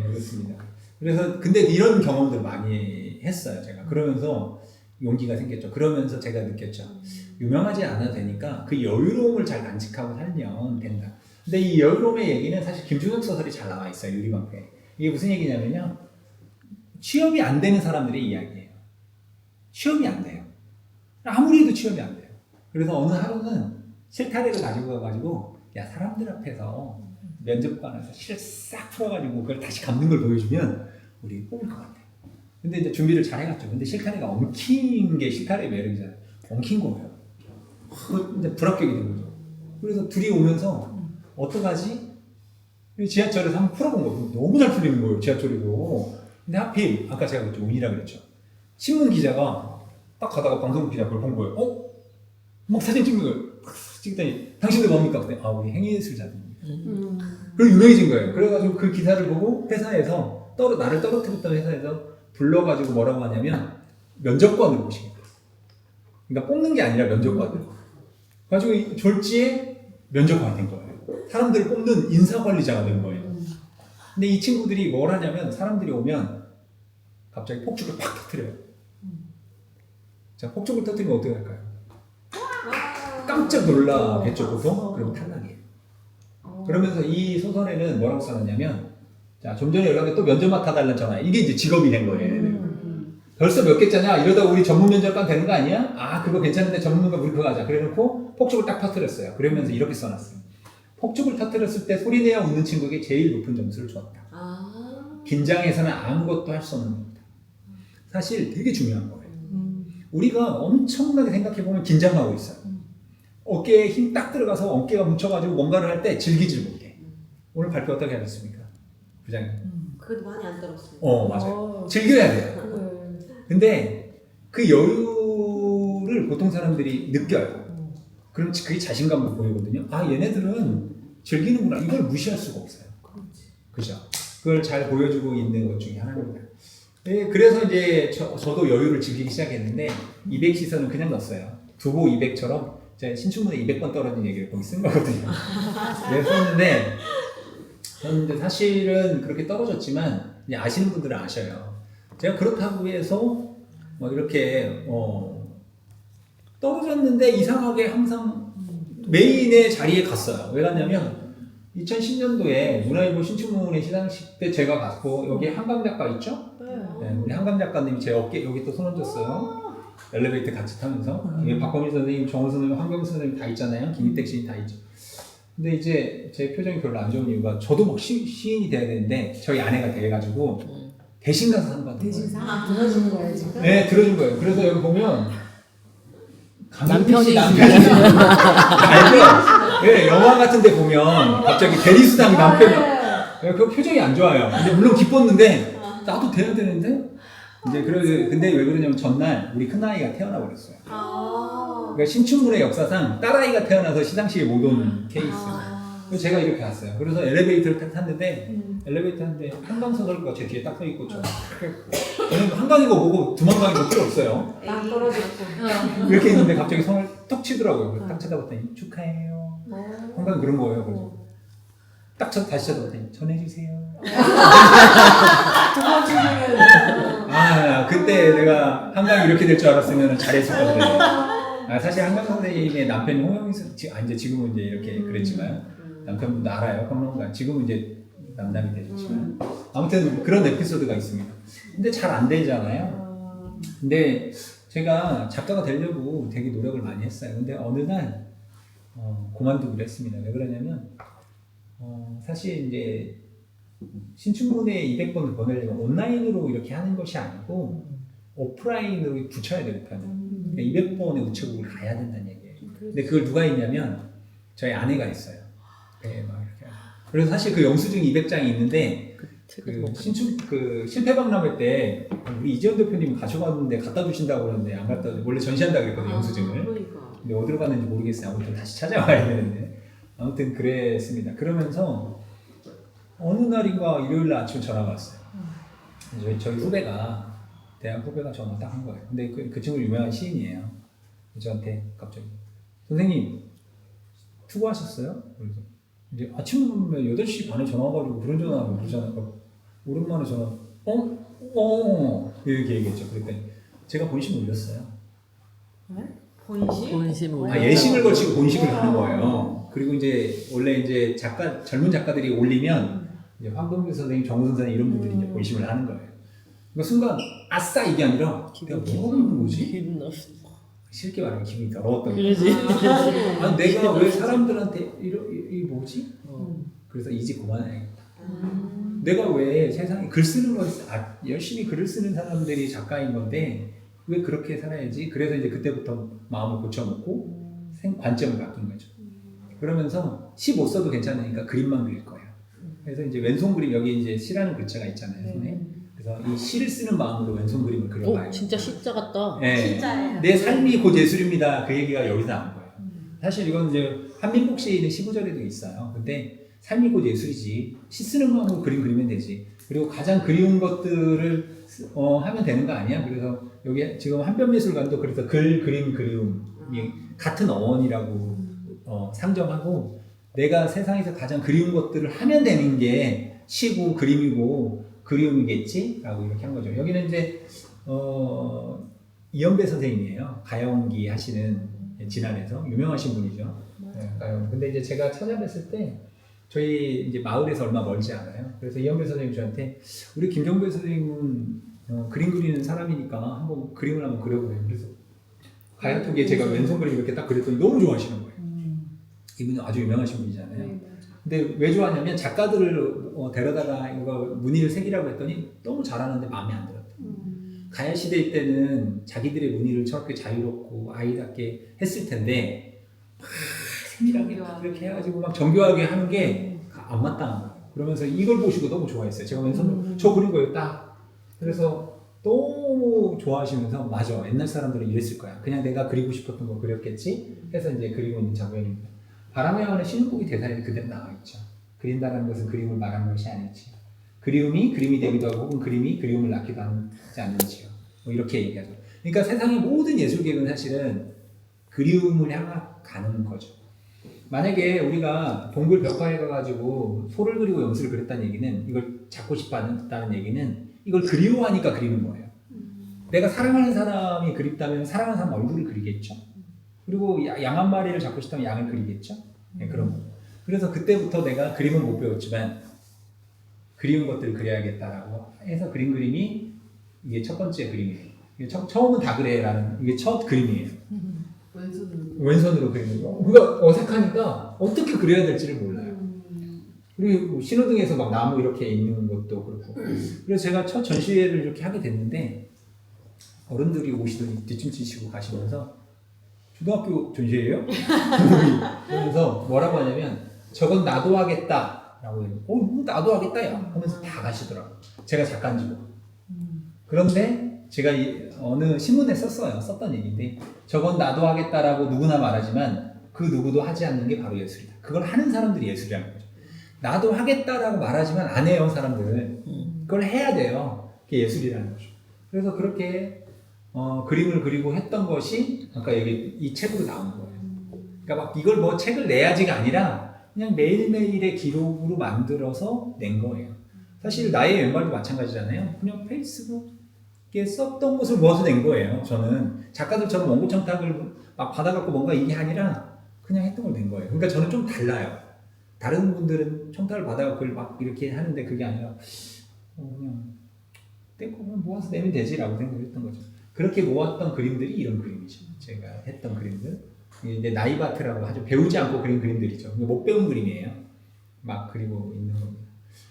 그렇습니다. 그래서 근데 이런 경험들 많이 했어요. 제가 그러면서 용기가 생겼죠. 그러면서 제가 느꼈죠. 유명하지 않아도 되니까 그 여유로움을 잘 간직하고 살면 된다. 근데 이 여유로움의 얘기는 사실 김준욱 소설이 잘 나와 있어요. 유리방패. 이게 무슨 얘기냐면요. 취업이 안 되는 사람들의 이야기예요. 취업이 안 돼요. 아무리 해도 취업이 안 돼요. 그래서 어느 하루는 실타래를 가지고 가가지고 야 사람들 앞에서 면접관에서 실 싹 풀어가지고 그걸 다시 감는 걸 보여주면 우리 뽑을 것 같아. 근데 이제 준비를 잘 해갔죠. 근데 실타래가 엉킨 게 실타래의 매력이잖아요. 엉킨 거예요. 그 이제 불합격이 된 거죠. 그래서 둘이 오면서 어떡하지? 지하철에서 한번 풀어본 거예요. 너무 잘 풀리는 거예요. 지하철이고. 근데 하필 아까 제가 그랬죠. 운이라 그랬죠. 신문 기자가 딱 가다가 방송국 기자 그걸 본 거예요. 막 사진 찍는 거예요. 찍더니 당신들 뭡니까? 그때 우리 행위예술자들. 그리고 유명해진 거예요. 그래가지고 그 기사를 보고 회사에서 나를 떨어뜨렸던 회사에서 불러가지고 뭐라고 하냐면 면접관으로 모시겠다. 그러니까 뽑는 게 아니라 면접관으로. 그래가지고 졸지에 면접관이 된 거예요. 사람들을 뽑는 인사관리자가 된 거예요. 근데 이 친구들이 뭘 하냐면 사람들이 오면 갑자기 폭죽을 팍 터뜨려요. 자, 폭죽을 터뜨리면 어떻게 할까요? 깜짝 놀라겠죠, 보통? 그럼 탈락이에요. 그러면서 이 소설에는 뭐라고 써놨냐면, 자, 좀 전에 연락에 또 면접 맡아달라는 전화. 이게 이제 직업이 된 거예요. 벌써 몇 개짜냐? 이러다 우리 전문 면접관 되는 거 아니야? 그거 괜찮은데 전문가 우리 그거 하자. 그래 놓고 폭죽을 딱 터뜨렸어요. 그러면서 이렇게 써놨어요. 폭죽을 터뜨렸을 때 소리내어 웃는 친구에게 제일 높은 점수를 주었다. 긴장해서는 아무것도 할 수 없는 겁니다. 사실 되게 중요한 거예요. 우리가 엄청나게 생각해보면 긴장하고 있어요. 어깨에 힘 딱 들어가서 어깨가 뭉쳐가지고 뭔가를 할 때 질기질 못해. 오늘 발표 어떻게 하셨습니까? 부장님. 그래도 많이 안 들었어요. 맞아요. 즐겨야 돼요. 근데 그 여유를 보통 사람들이 느껴요. 그럼 그게 자신감으로 보이거든요. 얘네들은 즐기는구나. 이걸 무시할 수가 없어요. 그죠? 그걸 잘 보여주고 있는 것 중에 하나입니다. 네, 그래서 이제 저도 여유를 즐기기 시작했는데 200 시선은 그냥 넣었어요. 두보 200처럼 제가 신춘문예 200번 떨어진 얘기를 거기 쓴 거거든요. 네, 썼는데 사실은 그렇게 떨어졌지만 이제 아시는 분들은 아셔요. 제가 그렇다고 해서 이렇게 떨어졌는데 이상하게 항상 메인의 자리에 갔어요. 왜 갔냐면 2010년도에 문화일보 신춘문예 시상식 때 제가 갔고 여기 한강 작가 있죠? 네, 우리 한강 작가님이 제 어깨 여기 또 손 얹었어요. 엘리베이터 같이 타면서 박범일 선생님, 정원 선생님, 황경수 선생님 다 있잖아요. 김희택 시인 다 있죠. 근데 이제 제 표정이 별로 안 좋은 이유가 저도 막 시인이 돼야 되는데 저희 아내가 돼가지고 대신 가서 상 받은 거예요. 들어주는 거야 지금? 네, 들어준 거예요. 그래서 여기 보면 남편이 알죠? 네, 영화 같은 데 보면 갑자기 대리수당 남편이 그 표정이 안 좋아요. 근데 물론 기뻤는데 나도 돼야 되는데 이제 근데 왜 그러냐면 전날 우리 큰아이가 태어나 버렸어요. 그러니까 신춘문예 역사상 딸아이가 태어나서 시상식에 못 온 케이스. 그래서 제가 이렇게 갔어요. 그래서 엘리베이터를 탔는데 엘리베이터 탔는데 한강소설가 제 뒤에 딱 서 있고 저는 한강이고 뭐고 두만강이고 필요 없어요. 딱 떨어졌고. 이렇게 있는데 갑자기 손을 톡 치더라고요. 딱 쳐다봤더니 축하해요. 한강이 그런 거예요. 그래서 딱 다시 쳐다봤더니 전해주세요. 그때 내가 한강이 이렇게 될 줄 알았으면 잘했었거든요. 사실 한강 선생님의 남편이 홍영희 선생님, 이제 지금은 이제 이렇게 그랬지만 남편분도 알아요. 평론가. 지금은 이제 남남이 되셨지만 아무튼 그런 에피소드가 있습니다. 근데 잘 안 되잖아요. 근데 제가 작가가 되려고 되게 노력을 많이 했어요. 근데 어느 날 그만두기로 했습니다. 왜 그러냐면 사실 이제 신춘문예 200번을 보내려면 온라인으로 이렇게 하는 것이 아니고 오프라인으로 붙여야 되거든요. 그러니까 200번의 우체국을 가야 된다는 얘기예요. 근데 그걸 누가 했냐면 저희 아내가 했어요. 네, 막 이렇게. 그래서 사실 그 영수증 200장이 있는데 그 실패박람회 때 우리 이재원 대표님이 가져갔는데 갖다 주신다고 그러는데 안 갖다 원래 전시한다고 그랬거든요. 영수증을. 근데 어디로 갔는지 모르겠어요. 아무튼 다시 찾아와야 되는데 아무튼 그랬습니다. 그러면서 어느 날인가 일요일 날 아침 전화가 왔어요. 저희 후배가 대학 후배가 전화 딱 한 거예요. 근데 그 친구 유명한 시인이에요. 저한테 갑자기 선생님 투고하셨어요? 그래서 이제 아침에 8시 반에 전화 와가지고 그런 전화하고 그러잖아요. 오랜만에 전화 이렇게 얘기했죠. 그랬더니 제가 본심 올렸어요. 본심? 본심을. 예심을 걸치고 본심을 하는 거예요. 그리고 이제 원래 이제 젊은 작가들이 올리면 이제 황동규 선생님, 정우선 선생님 이런 분들이 이제 본심을 하는 거예요. 그러니까 순간 아싸 이게 아니라 내가 기분이 뭐지? 기분 나쁘. 쉽게 말하면 기분이 더러웠던 거예요. 그러지. 아니 내가 왜 사람들한테 이 뭐지? 그래서 이제 그만해야겠다. 내가 왜 세상에 글 쓰는 거 열심히 글을 쓰는 사람들이 작가인 건데 왜 그렇게 살아야지? 그래서 이제 그때부터 마음을 고쳐먹고 관점을 바뀐 거죠. 그러면서 시 못 써도 괜찮으니까 그림만 그릴 거예요. 그래서 이제 왼손 그림 여기 이제 시라는 글자가 있잖아요, 손에. 그래서 이 시를 쓰는 마음으로 왼손 그림을 그려봐요. 진짜 십자 같다. 네. 진짜예요. 내 삶이 곧 예술입니다. 그 얘기가 여기서 나온 거예요. 사실 이건 이제 한민복 시에 있는 15절에도 있어요. 근데 삶이 곧 예술이지. 시 쓰는 마음으로 그림 그리면 되지. 그리고 가장 그리운 것들을 하면 되는 거 아니야? 그래서 여기 지금 한변미술관도 그래서 글, 그림, 그리움이 같은 어원이라고 상정하고 내가 세상에서 가장 그리운 것들을 하면 되는 게 시고 그림이고 그리움이겠지? 라고 이렇게 한 거죠. 여기는 이제 이연배 선생님이에요. 가야원기 하시는 진안에서 유명하신 분이죠. 네, 근데 이제 제가 찾아뵀을 때 저희 이제 마을에서 얼마 멀지 않아요. 그래서 이연배 선생님 저한테 우리 김정배 선생님은 그림 그리는 사람이니까 한번 그림을 한번 그려보래요. 그래서 가야토기에 제가 왼손 그림 이렇게 딱 그렸더니 너무 좋아하시는 거예요. 이분은 아주 유명하신 분이잖아요. 근데 왜 좋아하냐면 작가들을 데려다가 이거 문의를 새기라고 했더니 너무 잘하는데 마음에 안 들었다. 가야 시대 때는 자기들의 문의를 저렇게 자유롭고 아이답게 했을 텐데 막 세밀하게 그렇게 해가지고 막 정교하게 하는 게 안 마땅한 거예요. 그러면서 이걸 보시고 너무 좋아했어요. 제가 왼손으로 저 그린 거예요, 딱. 그래서 너무 좋아하시면서 맞아, 옛날 사람들은 이랬을 거야. 그냥 내가 그리고 싶었던 거 그렸겠지 해서 이제 그리고 있는 장면입니다. 바람의 원의 신곡이 대사에 그대로 나와있죠. 그린다는 것은 그림을 말하는 것이 아니지. 그리움이 그림이 되기도 하고 혹은 그림이 그리움을 낳기도 하지 않는지요. 뭐 이렇게 얘기하죠. 그러니까 세상의 모든 예술계는 사실은 그리움을 향하는 거죠. 만약에 우리가 동굴 벽화에 가가지고 소를 그리고 염소를 그렸다는 얘기는 이걸 잡고 싶어 한다는 얘기는 이걸 그리워하니까 그리는 거예요. 내가 사랑하는 사람이 그립다면 사랑하는 사람 얼굴을 그리겠죠. 그리고 양 한 마리를 잡고 싶다면 양을 그리겠죠. 네, 그런 거. 그래서 그때부터 내가 그림은 못 배웠지만 그리운 것들을 그려야겠다라고 해서 그린 그림이 이게 첫 번째 그림이에요. 처음은 다 그래라는 이게 첫 그림이에요. 왼손으로 그리는 거. 우리가 어색하니까 어떻게 그려야 될지를 몰라요. 그리고 신호등에서 막 나무 이렇게 있는 것도 그렇고. 그래서 제가 첫 전시회를 이렇게 하게 됐는데 어른들이 오시더니 뒷짐지시고 가시면서 초등학교 전시회예요? 그러면서 뭐라고 하냐면 저건 나도 하겠다 라고 해요. 나도 하겠다 야 하면서 다 가시더라고요. 제가 작가인지고. 그런데 제가 어느 신문에 썼던 얘기인데 저건 나도 하겠다라고 누구나 말하지만 그 누구도 하지 않는 게 바로 예술이다. 그걸 하는 사람들이 예술이라는 거죠. 나도 하겠다라고 말하지만 안 해요, 사람들은. 그걸 해야 돼요. 그게 예술이라는 거죠. 그래서 그렇게 그림을 그리고 했던 것이 아까 여기 이 책으로 나온 거예요. 그러니까 막 이걸 뭐 책을 내야지가 아니라 그냥 매일매일의 기록으로 만들어서 낸 거예요. 사실 나의 왼발도 마찬가지잖아요. 그냥 페이스북에 썼던 것을 모아서 낸 거예요. 저는 작가들처럼 원고 청탁을 막 받아갖고 뭔가 이게 아니라 그냥 했던 걸 낸 거예요. 그러니까 저는 좀 달라요. 다른 분들은 청탁을 받아갖고 그걸 막 이렇게 하는데 그게 아니라 그냥 떼고 모아서 내면 되지라고 생각했던 거죠. 그렇게 모았던 그림들이 이런 그림이죠. 제가 했던 그림들. 이제 나이바트라고 하죠. 배우지 않고 그린 그림들이죠. 못 배운 그림이에요. 막 그리고 있는 겁니다.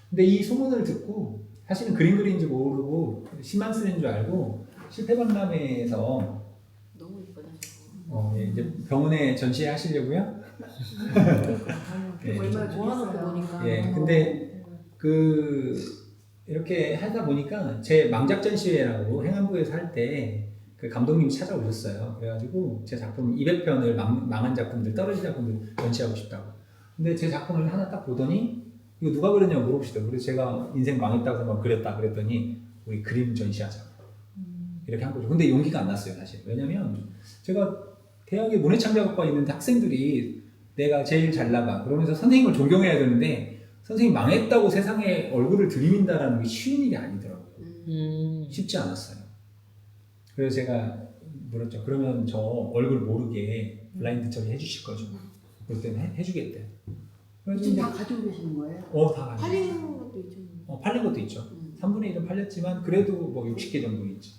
근데 이 소문을 듣고 사실은 그림 그리는지 모르고 시만 쓰는 줄 알고 실패박람회에서 너무 이쁘다. 이제 병원에 전시회 하시려고요? 네. 얼마나 모아놓고 좋겠어요. 보니까. 예, 근데 이렇게 하다 보니까 제 망작 전시회라고 행안부에서 할 때 그 감독님이 찾아오셨어요. 그래가지고 제 작품 200편을 망한 작품들, 떨어진 작품들 전시하고 싶다고. 근데 제 작품을 하나 딱 보더니 이거 누가 그렸냐고 물어보시더라고요. 그래서 제가 인생 망했다고 생각하고 그렸다 그랬더니 우리 그림 전시하자. 이렇게 한 거죠. 근데 용기가 안 났어요, 사실. 왜냐면 제가 대학에 문해창작학과 있는데 학생들이 내가 제일 잘 나가 그러면서 선생님을 존경해야 되는데 선생님 망했다고 세상에 얼굴을 들이민다라는 게 쉬운 일이 아니더라고요. 쉽지 않았어요. 그래서 제가 물었죠. 그러면 저 얼굴 모르게 블라인드 처리 해주실 거죠? 그럴 때는 해주겠대. 그래서 지금 이제 다 가지고 계시는 거예요? 다 가지고 팔리는 것도 있죠. 팔린 것도 있죠. 3분의 1은 팔렸지만 그래도 뭐 60개 정도 있지.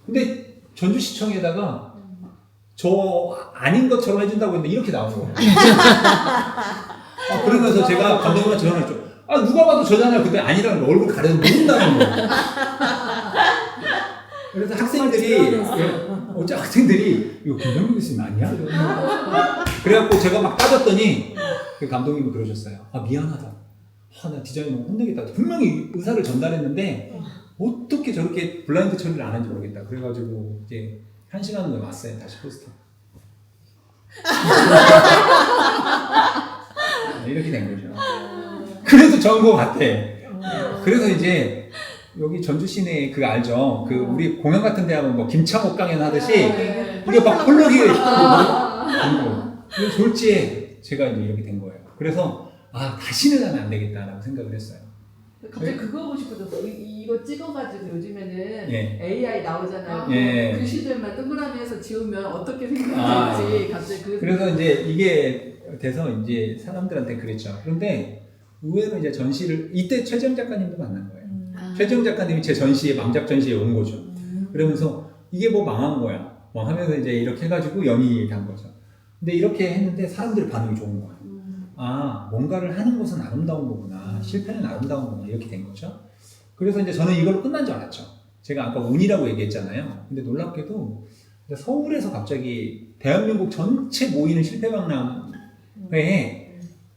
근데 전주시청에다가 저 아닌 것처럼 해준다고 했는데 이렇게 나온 거예요. 그러면서 제가 감독님한테 전화했죠. 누가 봐도 저잖아요. 근데 아니라는 거 얼굴 가려서 모른다는 거예요. 그래서 학생들이 어째 학생들이 이거 김정민 교수님 아니야? 그래갖고 제가 막 따졌더니 그 감독님이 그러셨어요. 미안하다. 나 디자이너 혼내겠다. 분명히 의사를 전달했는데 어떻게 저렇게 블라인드 처리를 안 하는지 모르겠다. 그래가지고 이제 1시간 후에 왔어요. 다시 포스터. 이렇게 된 거죠. 그래도 좋은 것 같아. 그래서 이제 여기 전주 시내 그 알죠? 그 우리 공연 같은 데 하면 뭐 김창옥 강연 하듯이 이게 막 폴록이 그래서 졸지에 제가 이제 이렇게 된 거예요. 그래서 다시는 하면 안 되겠다라고 생각을 했어요. 갑자기 그거 하고 싶어졌어. 이거 찍어가지고 요즘에는 예. AI 나오잖아요. 예. 그 시절만 동그라미에서 지우면 어떻게 생각할지 갑자기 그래서 이제 이게 돼서 이제 사람들한테 그랬죠. 그런데 의외로 이제 전시를 이때 최정 작가님도 만난 거예요. 최정 작가님이 제 전시에 망작 전시에 온 거죠. 그러면서 이게 뭐 망한 거야. 뭐 하면서 이제 이렇게 해가지고 연이 간 거죠. 근데 이렇게 했는데 사람들 반응이 좋은 거예요. 뭔가를 하는 것은 아름다운 거구나. 실패는 아름다운 거구나. 이렇게 된 거죠. 그래서 이제 저는 이걸로 끝난 줄 알았죠. 제가 아까 운이라고 얘기했잖아요. 근데 놀랍게도 서울에서 갑자기 대한민국 전체 모이는 실패박람회에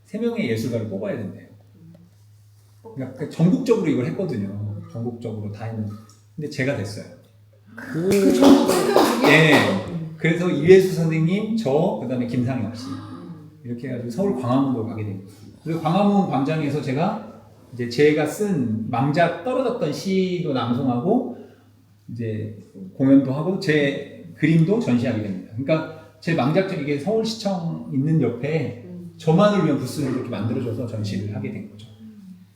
3명의 예술가를 뽑아야 된대요. 그러니까 전국적으로 이걸 했거든요. 전국적으로 다 했는데. 근데 제가 됐어요. 그 전국 생각이 예. 그래서 이회수 선생님, 그 다음에 김상혁 씨. 이렇게 해가지고 서울 광화문으로 가게 됩니다. 그리고 광화문 광장에서 제가 쓴 망작 떨어졌던 시도 낭송하고, 이제 공연도 하고, 제 그림도 전시하게 됩니다. 그러니까 제 망작전 이게 서울시청 있는 옆에 저만을 위한 부스를 이렇게 만들어줘서 전시를 하게 된 거죠.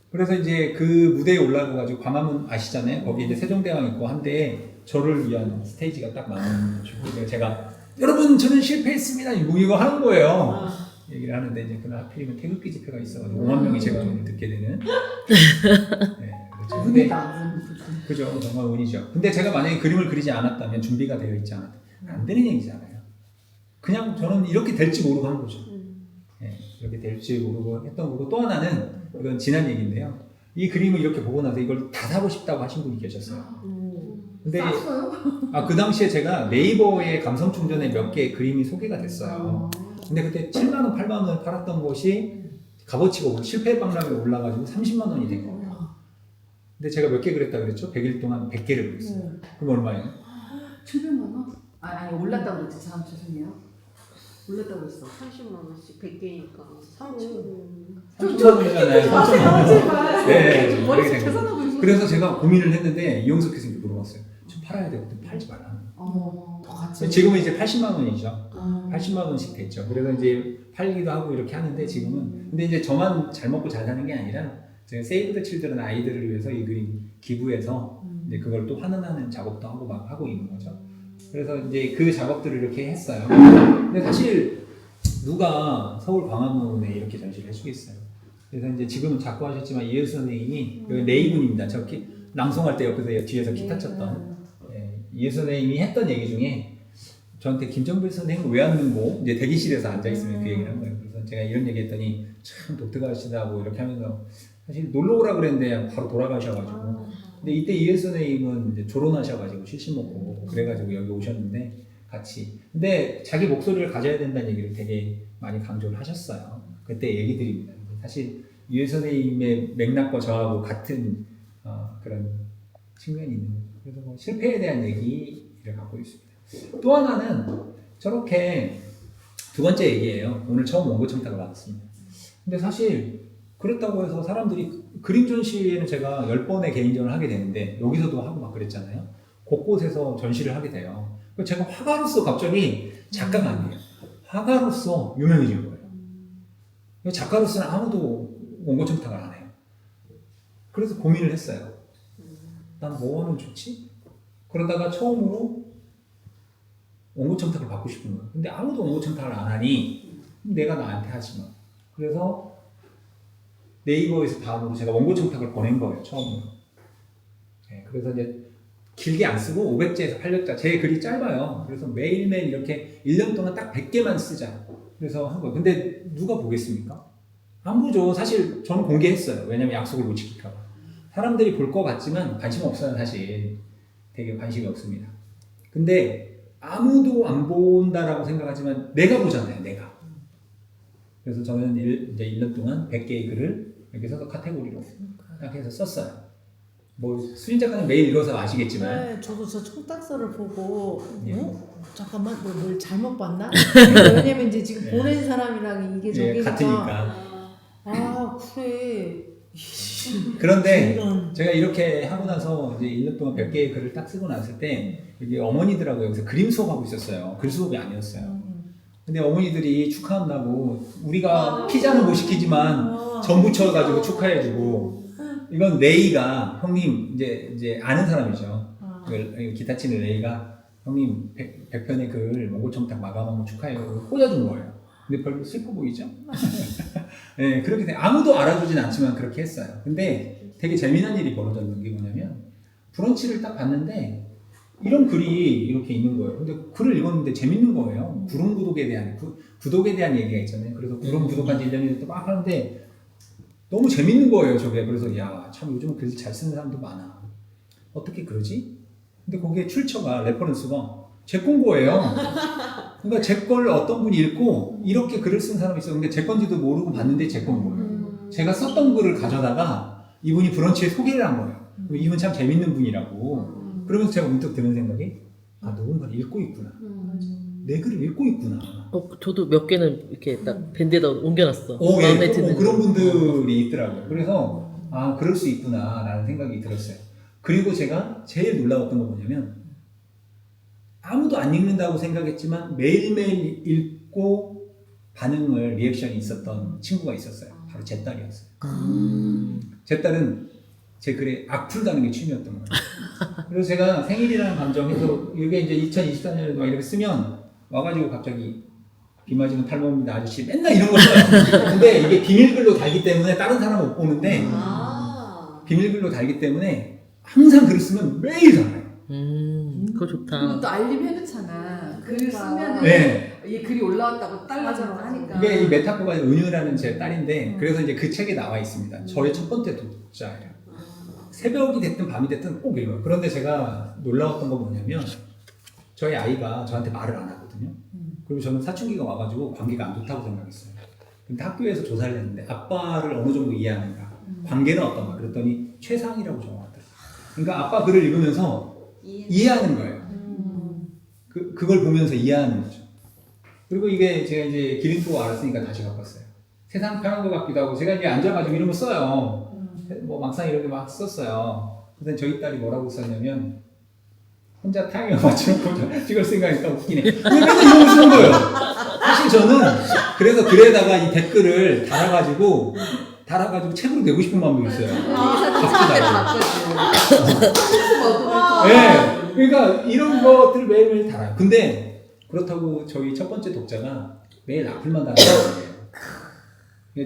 그래서 이제 그 무대에 올라가가지고 광화문 아시잖아요? 거기 이제 세종대왕 있고 한데 저를 위한 스테이지가 딱 나와가지고 제가 여러분 저는 실패했습니다 이거 하는 거예요. 얘기를 하는데 이제 그날 하필이면 태극기 집회가 있어가지고 5만 명이 제 방송을 듣게 되는. 네, 그렇죠. 근데 그죠, 정말 운이죠. 근데 제가 만약에 그림을 그리지 않았다면 준비가 되어 있지 않았다면 안 되는 얘기잖아요. 그냥 저는 이렇게 될지 모르고 한 거죠. 네, 이렇게 될지 모르고 했던 거고 또 하나는 이건 지난 얘기인데요. 이 그림을 이렇게 보고 나서 이걸 다 사고 싶다고 하신 분이 계셨어요. 근데 그 당시에 제가 네이버에 감성 충전에 몇 개 그림이 소개가 됐어요. 근데 그때 7만 원, 8만 원을 팔았던 것이 값어치가 실패 박람회에 올라가지고 30만 원이 된 거예요. 근데 제가 몇 개 그랬다 그랬죠? 100일 동안 100개를 그렸어요. 그럼 얼마예요? 700만 원? 아니 올랐다고 그랬지. 죄송해요. 올랐다고 그랬어. 30만 원씩 100개니까 3천. 3천 원이잖아요. 3천 원. 네, 머릿속 계산하고 있어. 그래서 제가 고민을 했는데 이용석 교수님께 물어봤어요. 좀 팔아야 되거든. 팔지 말라. 더 같이. 지금은 이제 80만 원이죠. 80만 원씩 됐죠. 그래서 이제 팔기도 하고 이렇게 하는데 지금은 근데 이제 저만 잘 먹고 잘 사는 게 아니라 제가 세이브 더 칠드런 아이들을 위해서 이 그림 기부해서 이제 그걸 또 환원하는 작업도 하고 막 하고 있는 거죠. 그래서 이제 그 작업들을 이렇게 했어요. 근데 사실 누가 서울 광화문에 이렇게 전시를 해주겠어요. 그래서 이제 지금은 자꾸 하셨지만 이혜수 선생님이 여기 네이분입니다. 저 낭송할 때 옆에서 뒤에서 기타 쳤던 이혜수 선생님이 했던 얘기 중에 저한테 김정필 선생님 왜 왔는고 이제 대기실에서 앉아 있으면 그 얘기를 한 거예요. 그래서 제가 이런 얘기 했더니 참 독특하시다고 이렇게 하면서 사실 놀러 오라 그랬는데 바로 돌아가셔가지고 근데 이때 이혜수 선생님은 이제 졸혼하셔가지고 실신 먹고 그래가지고 여기 오셨는데 같이 근데 자기 목소리를 가져야 된다는 얘기를 되게 많이 강조를 하셨어요. 그때 얘기들입니다. 사실 이혜수 선생님의 맥락과 저하고 같은 그런 측면이 있는 거죠. 그래서 뭐 실패에 대한 얘기를 갖고 있습니다. 또 하나는 저렇게 두 번째 얘기예요. 오늘 처음 원고 청탁을 받았습니다. 근데 사실 그랬다고 해서 사람들이 그림 전시회는 제가 10번의 개인전을 하게 되는데 여기서도 하고 막 그랬잖아요. 곳곳에서 전시를 하게 돼요. 제가 화가로서 갑자기 작가가 아니에요. 화가로서 유명해진 거예요. 작가로서는 아무도 원고 청탁을 안 해요. 그래서 고민을 했어요. 난 뭐 하면 좋지? 그러다가 처음으로 원고 청탁을 받고 싶은 거예요. 근데 아무도 원고 청탁을 안 하니 내가 나한테 하지 마. 그래서 네이버에서 다음으로 제가 원고 청탁을 보낸 거예요. 처음으로. 네, 그래서 이제 길게 안 쓰고 500자에서 800자. 제 글이 짧아요. 그래서 매일매일 이렇게 1년 동안 딱 100개만 쓰자. 그래서 한 거예요. 근데 누가 보겠습니까? 안 보죠. 사실 저는 공개했어요. 왜냐면 약속을 못 지킬까 봐. 사람들이 볼 것 같지만 관심 없어요. 사실 되게 관심이 없습니다. 근데 아무도 안 본다라고 생각하지만 내가 보잖아요. 내가. 그래서 저는 이제 1년 동안 100개의 글을 이렇게 써서 카테고리로 딱 해서 썼어요. 뭐 수진 작가는 매일 읽어서 아시겠지만 네, 저도 저 청탁서를 보고 예. 잠깐만 뭘 잘못 봤나? 왜냐면 이제 지금 예. 보낸 사람이랑 이게 예, 저기니까 같으니까. 아 그래 그런데 이런. 제가 이렇게 하고 나서 이제 1년 동안 100개의 글을 딱 쓰고 났을 때 여기 어머니들하고 여기서 그림 수업하고 있었어요. 글 수업이 아니었어요. 근데 어머니들이 축하한다고 우리가 피자는 못 시키지만 전 부쳐가지고 축하해주고 이건 레이가 형님 이제 아는 사람이죠. 기타 치는 레이가 형님 100편의 글 원고 청탁 마감한 거 축하해요. 꽂아준 거예요. 근데 별로 슬퍼 보이죠? 네, 그렇게 돼. 아무도 알아주진 않지만 그렇게 했어요. 근데 되게 재미난 일이 벌어졌는 게 뭐냐면 브런치를 딱 봤는데 이런 글이 이렇게 있는 거예요. 근데 글을 읽었는데 재밌는 거예요. 구름 구독에 대한 구독에 대한 얘기가 있잖아요. 그래서 구름 구독한 지 1년이 됐다 막 하는데 너무 재밌는 거예요, 저게. 그래서 야, 참 요즘 글 잘 쓰는 사람도 많아. 어떻게 그러지? 근데 거기에 출처가 레퍼런스가 제 건 거예요. 그러니까 제 걸 어떤 분이 읽고 이렇게 글을 쓴 사람이 있어요. 근데 제 건지도 모르고 봤는데 제 건 거예요. 제가 썼던 글을 가져다가 이분이 브런치에 소개를 한 거예요. 이분 참 재밌는 분이라고. 그러면서 제가 문득 드는 생각이 아, 누군가를 읽고 있구나. 내 글을 읽고 있구나. 저도 몇 개는 이렇게 딱 밴드에다 옮겨놨어. 오, 마음에 예, 드는 그런 거. 분들이 있더라고요. 그래서 아, 그럴 수 있구나라는 생각이 들었어요. 그리고 제가 제일 놀라웠던 건 뭐냐면 아무도 안 읽는다고 생각했지만 매일매일 읽고 반응을 리액션이 있었던 친구가 있었어요. 바로 제 딸이었어요. 제 딸은 제 글에 악플 다는 게 취미였던 거예요. 그래서 제가 생일이라는 감정에서 이게 이제 2024년에도 막 이렇게 쓰면 와가지고 갑자기 비 맞으면 탈모입니다 아저씨 맨날 이런 거 써요. 근데 이게 비밀글로 달기 때문에 다른 사람은 못 보는데 비밀글로 달기 때문에 항상 글을 쓰면 매일 달아요. 그거 그리고 좋다. 또 알림 해놓잖아. 글 쓰면은 네. 이 글이 올라왔다고 딸라서 하니까. 이게 이 메타포가 은유라는 제 딸인데 그래서 이제 그 책에 나와 있습니다. 저의 첫 번째 독자예요. 새벽이 됐든 밤이 됐든 꼭 읽어요. 그런데 제가 놀라웠던 건 뭐냐면 저희 아이가 저한테 말을 안 하거든요. 그리고 저는 사춘기가 와가지고 관계가 안 좋다고 생각했어요. 근데 학교에서 조사를 했는데 아빠를 어느 정도 이해하는가, 관계는 어떤가 그랬더니 최상이라고 적어놨더라고요. 그러니까 아빠 글을 읽으면서 이해하는 거예요. 그걸 보면서 이해하는 거죠. 그리고 이게 제가 이제 기린토 알았으니까 다시 갖고 왔어요. 세상 편한 것 같기도 하고 제가 이제 앉아가지고 이런 거 써요. 뭐 막상 이렇게 막 썼어요. 근데 저희 딸이 뭐라고 썼냐면 혼자 타이밍을 맞춰놓고 찍을 생각이니까 웃기네. 왜 맨날 이런 거 쓰는 거예요? 사실 저는 그래서 글에다가 이 댓글을 달아가지고 책으로 내고 싶은 마음도 있어요. 네, 그러니까 이런 것들을 매일매일 달아요. 근데 그렇다고 저희 첫 번째 독자가 매일 악플만 달아요.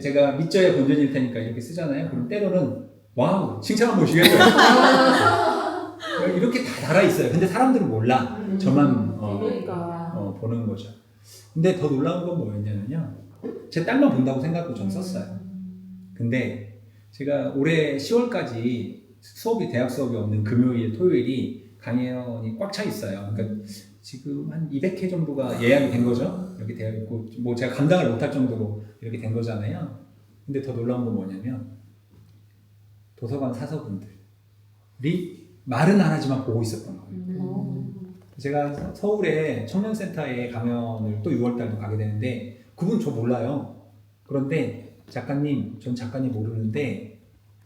제가 밑져야 본전일 테니까 이렇게 쓰잖아요. 그럼 때로는 와우 칭찬 한번 보시겠어요? 이렇게 다 달아 있어요. 근데 사람들은 몰라. 저만 보는 거죠. 근데 더 놀라운 건 뭐였냐면요. 제 딸만 본다고 생각하고 전 썼어요. 근데 제가 올해 10월까지 대학 수업이 없는 금요일, 토요일이 강연이 꽉 차 있어요. 그러니까 지금 한 200회 정도가 예약이 된 거죠. 이렇게 되어 있고, 뭐 제가 감당을 못할 정도로 이렇게 된 거잖아요. 근데 더 놀라운 건 뭐냐면, 도서관 사서분들이 말은 안 하지만 보고 있었던 거예요. 제가 서울에 청년센터에 강연을 또 6월달도 가게 되는데, 그분 저 몰라요. 그런데 작가님, 전 작가님 모르는데,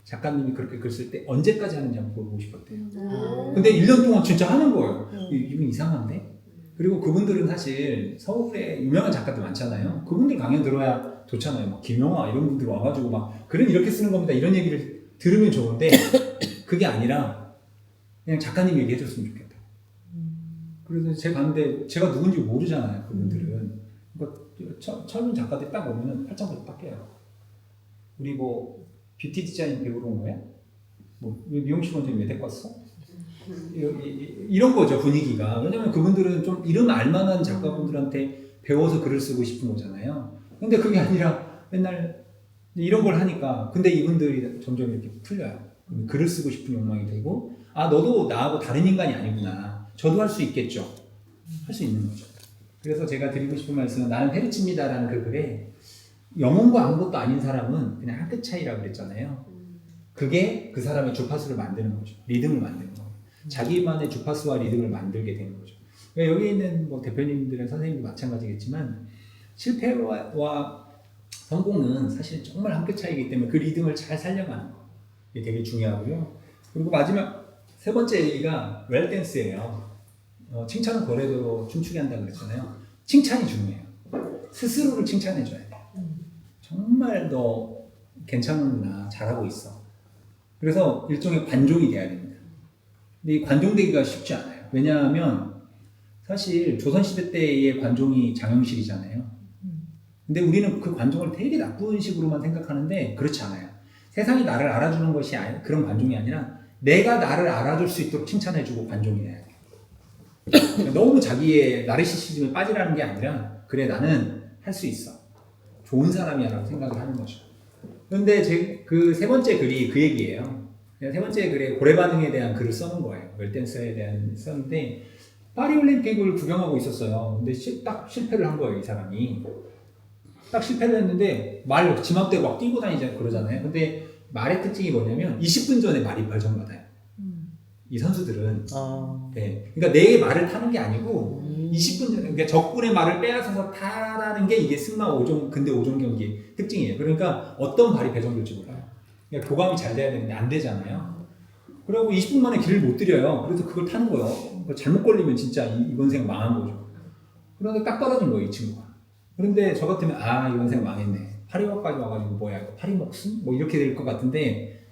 작가님이 그렇게 글 쓸 때 언제까지 하는지 한번 보고 싶었대요. 근데 1년 동안 진짜 하는 거예요. 이분 이상한데? 그리고 그분들은 사실 서울에 유명한 작가들 많잖아요. 그분들 강연 들어야 좋잖아요. 막 김영하 이런 분들 와가지고 막 글은 이렇게 쓰는 겁니다. 이런 얘기를 들으면 좋은데 그게 아니라 그냥 작가님 얘기해 줬으면 좋겠다. 그래서 제가 갔는데 제가 누군지 모르잖아요. 그분들은. 그러니까 젊은 작가들이 딱 오면은 팔짱부터 딱 깨요. 우리 뭐 뷰티 디자인 배우러 온 거야? 뭐 미용실 원장님 왜 데리고 왔어? 이런 거죠, 분위기가. 왜냐면 그분들은 좀 이름 알만한 작가분들한테 배워서 글을 쓰고 싶은 거잖아요. 근데 그게 아니라 맨날 이런 걸 하니까 근데 이분들이 점점 이렇게 풀려요. 글을 쓰고 싶은 욕망이 되고 아 너도 나하고 다른 인간이 아니구나. 저도 할 수 있겠죠. 할 수 있는 거죠. 그래서 제가 드리고 싶은 말씀은 나는 페르치입니다라는 그 글에 영혼과 아무것도 아닌 사람은 그냥 한 끗 차이라고 그랬잖아요. 그게 그 사람의 주파수를 만드는 거죠. 리듬을 만드는 거예요. 자기만의 주파수와 리듬을 만들게 되는 거죠. 그러니까 여기 있는 뭐 대표님들은 선생님도 마찬가지겠지만 실패와 성공은 사실 정말 한 끗 차이기 때문에 그 리듬을 잘 살려가는 거 이게 되게 중요하고요. 그리고 마지막 세 번째 얘기가 웰댄스예요. 칭찬은 거래대로 춤추게 한다고 그랬잖아요. 칭찬이 중요해요. 스스로를 칭찬해줘야 돼요. 정말 너 괜찮은구나, 잘하고 있어. 그래서 일종의 관종이 돼야 됩니다. 근데 이 관종되기가 쉽지 않아요. 왜냐하면 사실 조선시대 때의 관종이 장영실이잖아요. 근데 우리는 그 관종을 되게 나쁜 식으로만 생각하는데 그렇지 않아요. 세상이 나를 알아주는 것이 그런 관종이 아니라 내가 나를 알아줄 수 있도록 칭찬해주고 관종이 돼야 돼요. 너무 자기의 나르시시즘에 빠지라는 게 아니라 그래 나는 할 수 있어. 좋은 사람이야 라고 생각을 하는 거죠. 그런데 제 그 세 번째 글이 그 얘기예요. 세 번째 글에 고래 반응에 대한 글을 써놓은 거예요. 웰댄스에 대한 썼는데 파리올림픽을 구경하고 있었어요. 근데 딱 실패를 한 거예요. 이 사람이. 딱 실패를 했는데 말 지맘대로 막 뛰고 다니잖아요. 그러잖아요. 근데 말의 특징이 뭐냐면 20분 전에 말이 발전받아요. 이 선수들은. 네. 그러니까 내 말을 타는 게 아니고 20분 전에 그러니까 적군의 말을 빼앗아서 타라는 게 이게 승마 5종 근대 5종 경기의 특징이에요. 그러니까 어떤 발이 배정될지 몰라요. 그러니까 교감이 잘 돼야 되는데 안 되잖아요. 그리고 20분 만에 길을 못 들여요. 그래서 그걸 타는 거예요. 잘못 걸리면 진짜 이번 생 망한 거죠. 그런데 딱 떨어진 거예요, 이 친구가. 그런데 저 같으면 아 이번 생 망했네. 파리와까지 와가지고 뭐야 파리 목숨? 뭐 이렇게 될 것 같은데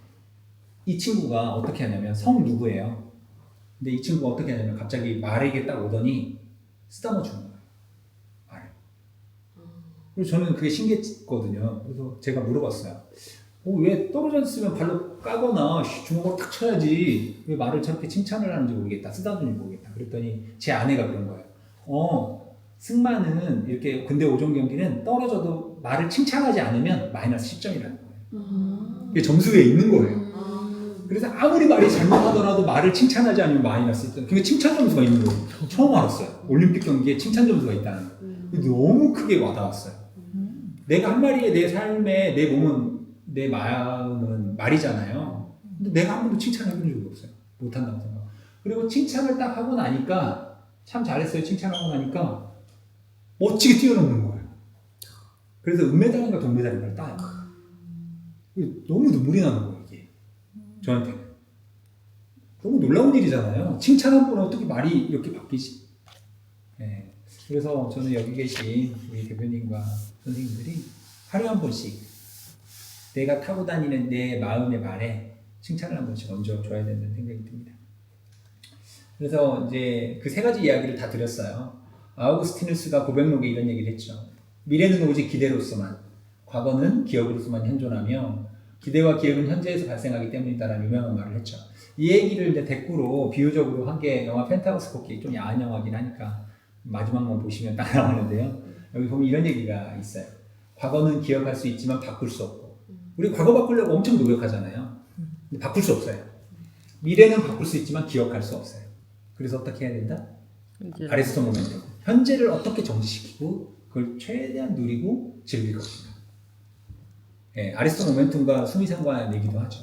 이 친구가 어떻게 하냐면 성 누구예요? 근데 이 친구가 어떻게 하냐면 갑자기 말에게 딱 오더니 쓰다듬어 주는 거예요. 말을. 그래서 저는 그게 신기했거든요. 그래서 제가 물어봤어요. 왜 떨어졌으면 발로 까거나 주먹으로 탁 쳐야지 왜 말을 저렇게 칭찬을 하는지 모르겠다. 쓰다듬는지 모르겠다. 그랬더니 제 아내가 그런 거예요. 승마는 이렇게 근대 5종 경기는 떨어져도 말을 칭찬하지 않으면 마이너스 10점이라는 거예요. 그게 점수에 있는 거예요. 그래서 아무리 말이 잘못하더라도 말을 칭찬하지 않으면 마이너스 10점. 그게 칭찬 점수가 있는 거예요. 처음 알았어요. 올림픽 경기에 칭찬 점수가 있다는 거. 너무 크게 와닿았어요. 내가 한 마리의 내 삶에 내 몸은 내 마음은 말이잖아요. 근데 내가 한 번도 칭찬해 본 적이 없어요. 못한다고 생각. 그리고 칭찬을 딱 하고 나니까 참 잘했어요. 칭찬하고 나니까 멋지게 뛰어넘는 거예요. 그래서 은메달인가 동메달인가를 따요. 너무 눈물이 나는 거예요, 이게. 저한테는. 너무 놀라운 일이잖아요. 칭찬 한 번에 어떻게 말이 이렇게 바뀌지? 네. 그래서 저는 여기 계신 우리 대표님과 선생님들이 하루에 한 번씩 내가 타고 다니는 내 마음의 말에 칭찬을 한 번씩 얹어줘야 된다는 생각이 듭니다. 그래서 이제 그 세 가지 이야기를 다 드렸어요. 아우구스티누스가 고백록에 이런 얘기를 했죠. 미래는 오직 기대로서만, 과거는 기억으로서만 현존하며 기대와 기억은 현재에서 발생하기 때문이다라는 유명한 말을 했죠. 이 얘기를 이제 대꾸로 비유적으로 한 게 영화 펜타우스 코끼리, 좀 야한 영화긴 하니까 마지막만 보시면 딱 나오는데요. 여기 보면 이런 얘기가 있어요. 과거는 기억할 수 있지만 바꿀 수 없고, 우리 과거 바꾸려고 엄청 노력하잖아요. 근데 바꿀 수 없어요. 미래는 바꿀 수 있지만 기억할 수 없어요. 그래서 어떻게 해야 된다? 아리스토 모멘tum. 현재를 어떻게 정지시키고 그걸 최대한 누리고 즐길 것인가. 예, 아리스토 모멘tum과 수미상관 얘기도 하죠.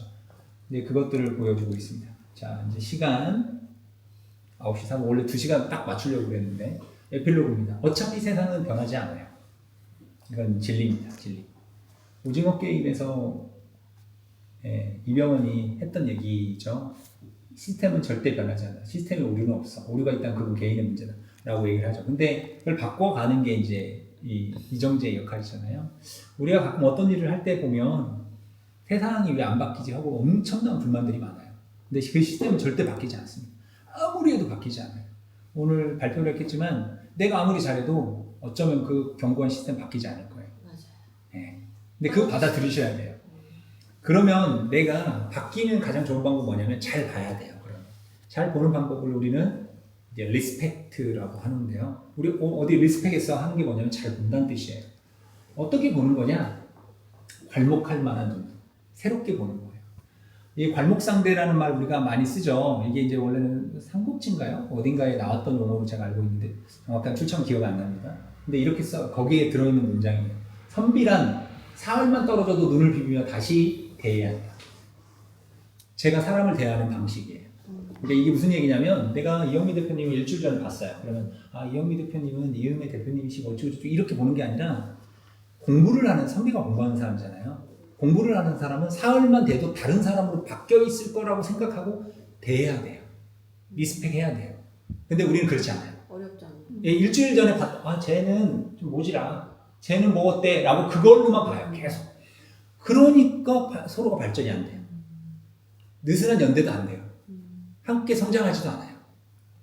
근데 그것들을 보여주고 있습니다. 자, 이제 시간 9시 3분. 원래 2시간 딱 맞추려고 그랬는데 에필로그입니다. 어차피 세상은 변하지 않아요. 이건 진리입니다. 진리. 오징어 게임에서 이병헌이 했던 얘기죠. 시스템은 절대 변하지 않아. 시스템에 오류는 없어. 오류가 있다면 그건 개인의 문제다. 라고 얘기를 하죠. 근데 그걸 바꿔가는 게 이제 이정재의 역할이잖아요. 우리가 가끔 어떤 일을 할 때 보면 세상이 왜 안 바뀌지 하고 엄청난 불만들이 많아요. 근데 그 시스템은 절대 바뀌지 않습니다. 아무리 해도 바뀌지 않아요. 오늘 발표를 했겠지만 내가 아무리 잘해도 어쩌면 그 경고한 시스템 바뀌지 않을 거예요. 맞아요. 예. 근데 그거 받아들이셔야 돼요. 그러면 내가 바뀌는 가장 좋은 방법은 뭐냐면 잘 봐야 돼요. 그러면 잘 보는 방법을 우리는 이제 리스펙트라고 하는데요. 우리 어디 리스펙에서 하는 게 뭐냐면 잘 본다는 뜻이에요. 어떻게 보는 거냐? 괄목할 만한 눈, 새롭게 보는 거예요. 이 괄목상대라는 말 우리가 많이 쓰죠. 이게 이제 원래는 삼국지인가요? 어딘가에 나왔던 용어로 제가 알고 있는데 정확한 출처는 기억이 안 납니다. 근데 이렇게 거기에 들어있는 문장이에요. 선비란 사흘만 떨어져도 눈을 비비며 다시 대해야 한다. 제가 사람을 대하는 방식이에요. 근데 이게 무슨 얘기냐면 내가 이영미 대표님을 일주일 전에 봤어요. 그러면 이영미 대표님은 이은혜 대표님이시고 어쩌고저쩌고 이렇게 보는 게 아니라 공부를 하는 선비가 공부하는 사람이잖아요. 공부를 하는 사람은 사흘만 돼도 다른 사람으로 바뀌어 있을 거라고 생각하고 대해야 돼요. 리스펙해야 돼요. 근데 우리는 그렇지 않아요. 어렵잖아요. 예, 일주일 전에 쟤는 좀 모지라. 쟤는 뭐 어때? 라고 그걸로만 봐요. 계속. 그러니까 서로가 발전이 안 돼요. 느슨한 연대도 안 돼요. 함께 성장하지도 않아요.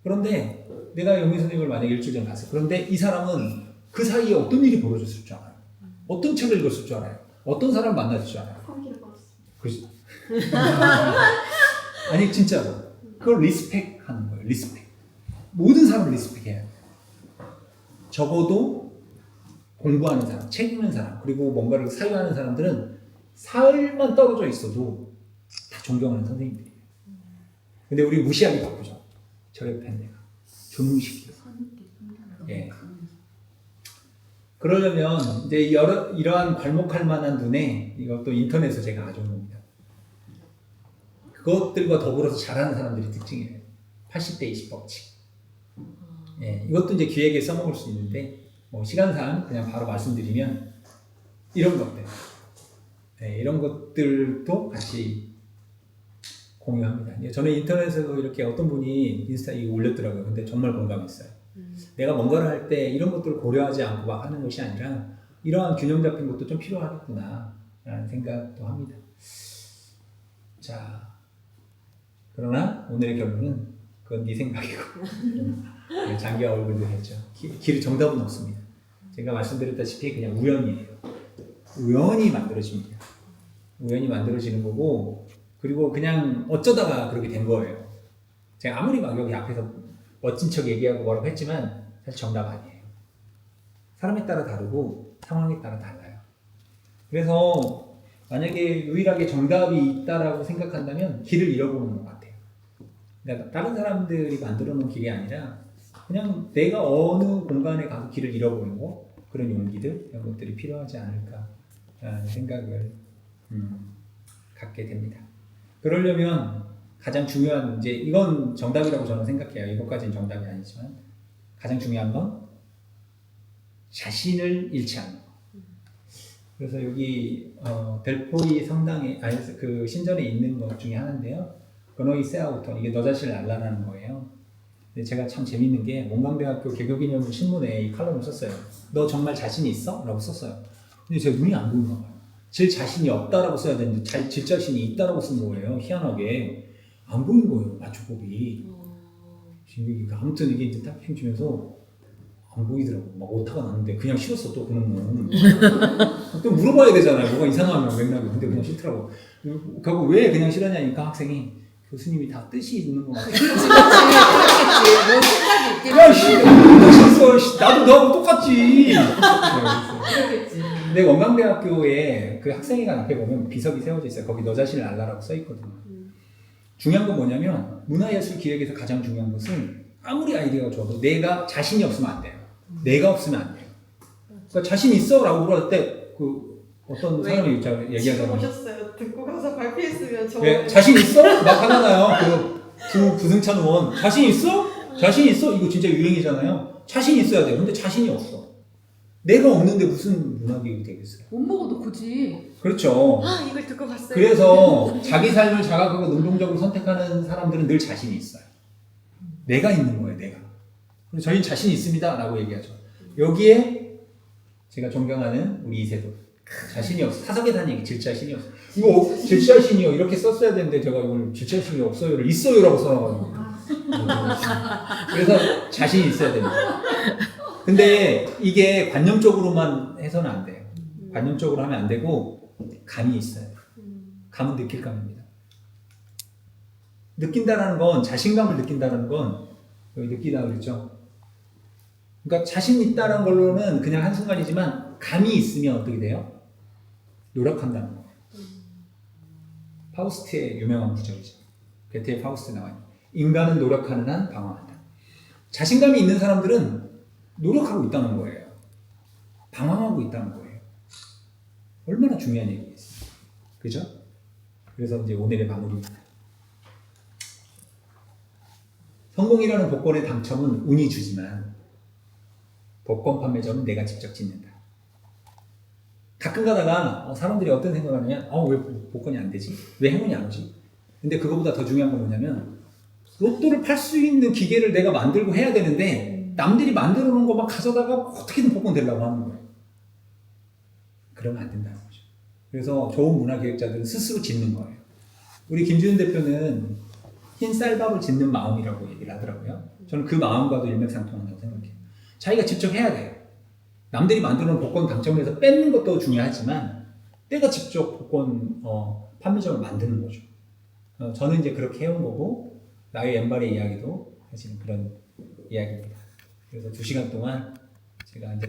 그런데 내가 영미 선생님을 만약에 일주일 전에 봤어요. 그런데 이 사람은 그 사이에 어떤 일이 벌어졌을 줄 알아요. 어떤 책을 읽었을 줄 알아요. 어떤 사람을 만났을 줄 알아요. 성기를 걸었어. 그렇지. 아니 진짜로 그걸 리스펙하는 거예요. 리스펙. 모든 사람을 리스펙해야 돼요. 적어도 공부하는 사람, 책 읽는 사람, 그리고 뭔가를 사유하는 사람들은 사흘만 떨어져 있어도 다 존경하는 선생님들이에요. 근데 우리 무시하기 바쁘죠. 저 옆에 내가 존무시키고. 예. 그러려면 이제 이러한 괄목할 만한 눈에 이것도 인터넷에서 제가 가져온 겁니다. 그것들과 더불어서 잘하는 사람들이 특징이에요. 80대 20 법칙. 예, 이것도 이제 기획에 써먹을 수 있는데 뭐 시간상 그냥 바로 말씀드리면 이런 것들, 예, 이런 것들도 같이 공유합니다. 저는 인터넷에서 이렇게 어떤 분이 인스타에 올렸더라고요. 근데 정말 공감했어요. 내가 뭔가를 할 때 이런 것들을 고려하지 않고 막 하는 것이 아니라 이러한 균형 잡힌 것도 좀 필요하겠구나 라는 생각도 합니다. 자, 그러나 오늘의 결론은 그건 네 생각이고 장기와 얼굴도 했죠. 길의 정답은 없습니다. 제가 말씀드렸다시피 그냥 우연이에요. 우연히 만들어집니다. 우연히 만들어지는 거고 그리고 그냥 어쩌다가 그렇게 된 거예요. 제가 아무리 막 여기 앞에서 멋진 척 얘기하고 뭐라고 했지만 사실 정답 아니에요. 사람에 따라 다르고 상황에 따라 달라요. 그래서 만약에 유일하게 정답이 있다라고 생각한다면 길을 잃어보는 것 같아요. 그러니까 다른 사람들이 만들어 놓은 길이 아니라 그냥 내가 어느 공간에 가서 길을 잃어보는 거 그런 용기들 이런 것들이 필요하지 않을까라는 생각을 갖게 됩니다. 그러려면 가장 중요한 이제 이건 정답이라고 저는 생각해요. 이것까지는 정답이 아니지만 가장 중요한 건 자신을 잃지 않는 거. 그래서 여기 델포이 성당에 그 신전에 있는 것 중에 하나인데요. 그노이 세아우터 이게 너 자신을 알라라는 거예요. 근데 제가 참 재밌는 게 몽강대학교 개교기념일 신문에 이 칼럼을 썼어요. 너 정말 자신이 있어? 라고 썼어요. 근데 제가 눈이 안 보이나 봐요. 질 자신이 없다라고 써야 되는데 질 자신이 있다라고 쓴 거예요. 희한하게 안 보인 거예요. 맞춤법이. 아무튼 이게 이제 딱 핑치면서 안 보이더라고. 막 오타가 났는데 그냥 싫었어 또 그놈은. 또 물어봐야 되잖아요. 뭐가 이상하면 맥락이. 근데 그냥 싫더라고. 결국 왜 그냥 싫었냐니까 학생이 교수님이 다 뜻이 있는 거 같아. 뭔 생각이 있겠지. 야 씨, 뜻이 있어. 나도 너하고 똑같지. 그렇겠지. 근데 원광대학교에 그 학생회관 앞에 보면 비석이 세워져 있어요. 거기 너 자신을 알라라고 써 있거든요. 중요한 건 뭐냐면 문화예술 기획에서 가장 중요한 것은 아무리 아이디어가 좋아도 내가 자신이 없으면 안 돼요. 내가 없으면 안 돼요. 그러니까 자신 있어? 라고 물었을 때 그 어떤 사람이 얘기하잖아요. 오셨어요. 듣고 가서 발표했으면 저 왜? 자신 있어? 막 하나나요. 그 부승찬 의원 자신 있어? 자신 있어? 이거 진짜 유행이잖아요. 자신 있어야 돼요. 근데 자신이 없어. 내가 없는데 무슨 문화기획이 되겠어요? 못 먹어도 굳이. 그렇죠. 이걸 듣고 갔어요. 그래서 자기 삶을 자각하고 능동적으로 선택하는 사람들은 늘 자신이 있어요. 내가 있는 거예요, 내가. 그래서 저희는 자신이 있습니다 라고 얘기하죠. 여기에 제가 존경하는 우리 이세돌. 자신이 없어. 사석에 다니는 얘기, 질 자신이 없어. 이거 질 자신이요. 이렇게 썼어야 되는데 제가 이걸 질 자신이 없어요를 있어요라고 써놔가지고. 그래서 자신이 있어야 됩니다. 근데 이게 관념적으로만 해서는 안 돼요. 관념적으로 하면 안 되고 감이 있어요. 감은 느낄 감입니다. 느낀다라는 건 자신감을 느낀다라는 건 여기 느끼다 그랬죠. 그러니까 자신 있다는 걸로는 그냥 한순간이지만 감이 있으면 어떻게 돼요? 노력한다는 거예요. 파우스트의 유명한 구절이죠. 게테의 파우스트 나와요. 인간은 노력하는 한 방황한다. 자신감이 있는 사람들은 노력하고 있다는 거예요. 방황하고 있다는 거예요. 얼마나 중요한 얘기겠어요. 그죠? 그래서 이제 오늘의 마무리입니다. 성공이라는 복권의 당첨은 운이 주지만 복권 판매점은 내가 직접 짓는다. 가끔 가다가 사람들이 어떤 생각을 하냐면 왜 복권이 안 되지? 왜 행운이 안 오지? 근데 그거보다 더 중요한 건 뭐냐면 로또를 팔 수 있는 기계를 내가 만들고 해야 되는데 남들이 만들어 놓은 것만 가져다가 어떻게든 복권 되려고 하는 거예요. 그러면 안 된다는 거죠. 그래서 좋은 문화기획자들은 스스로 짓는 거예요. 우리 김지훈 대표는 흰 쌀밥을 짓는 마음이라고 얘기를 하더라고요. 저는 그 마음과도 일맥상통한다고 생각해요. 자기가 직접 해야 돼요. 남들이 만들어 놓은 복권 당첨해서 뺏는 것도 중요하지만 내가 직접 복권 판매점을 만드는 거죠. 저는 이제 그렇게 해온 거고 나의 왼발의 이야기도 사실은 그런 이야기입니다. 그래서 2시간 동안 제가 이제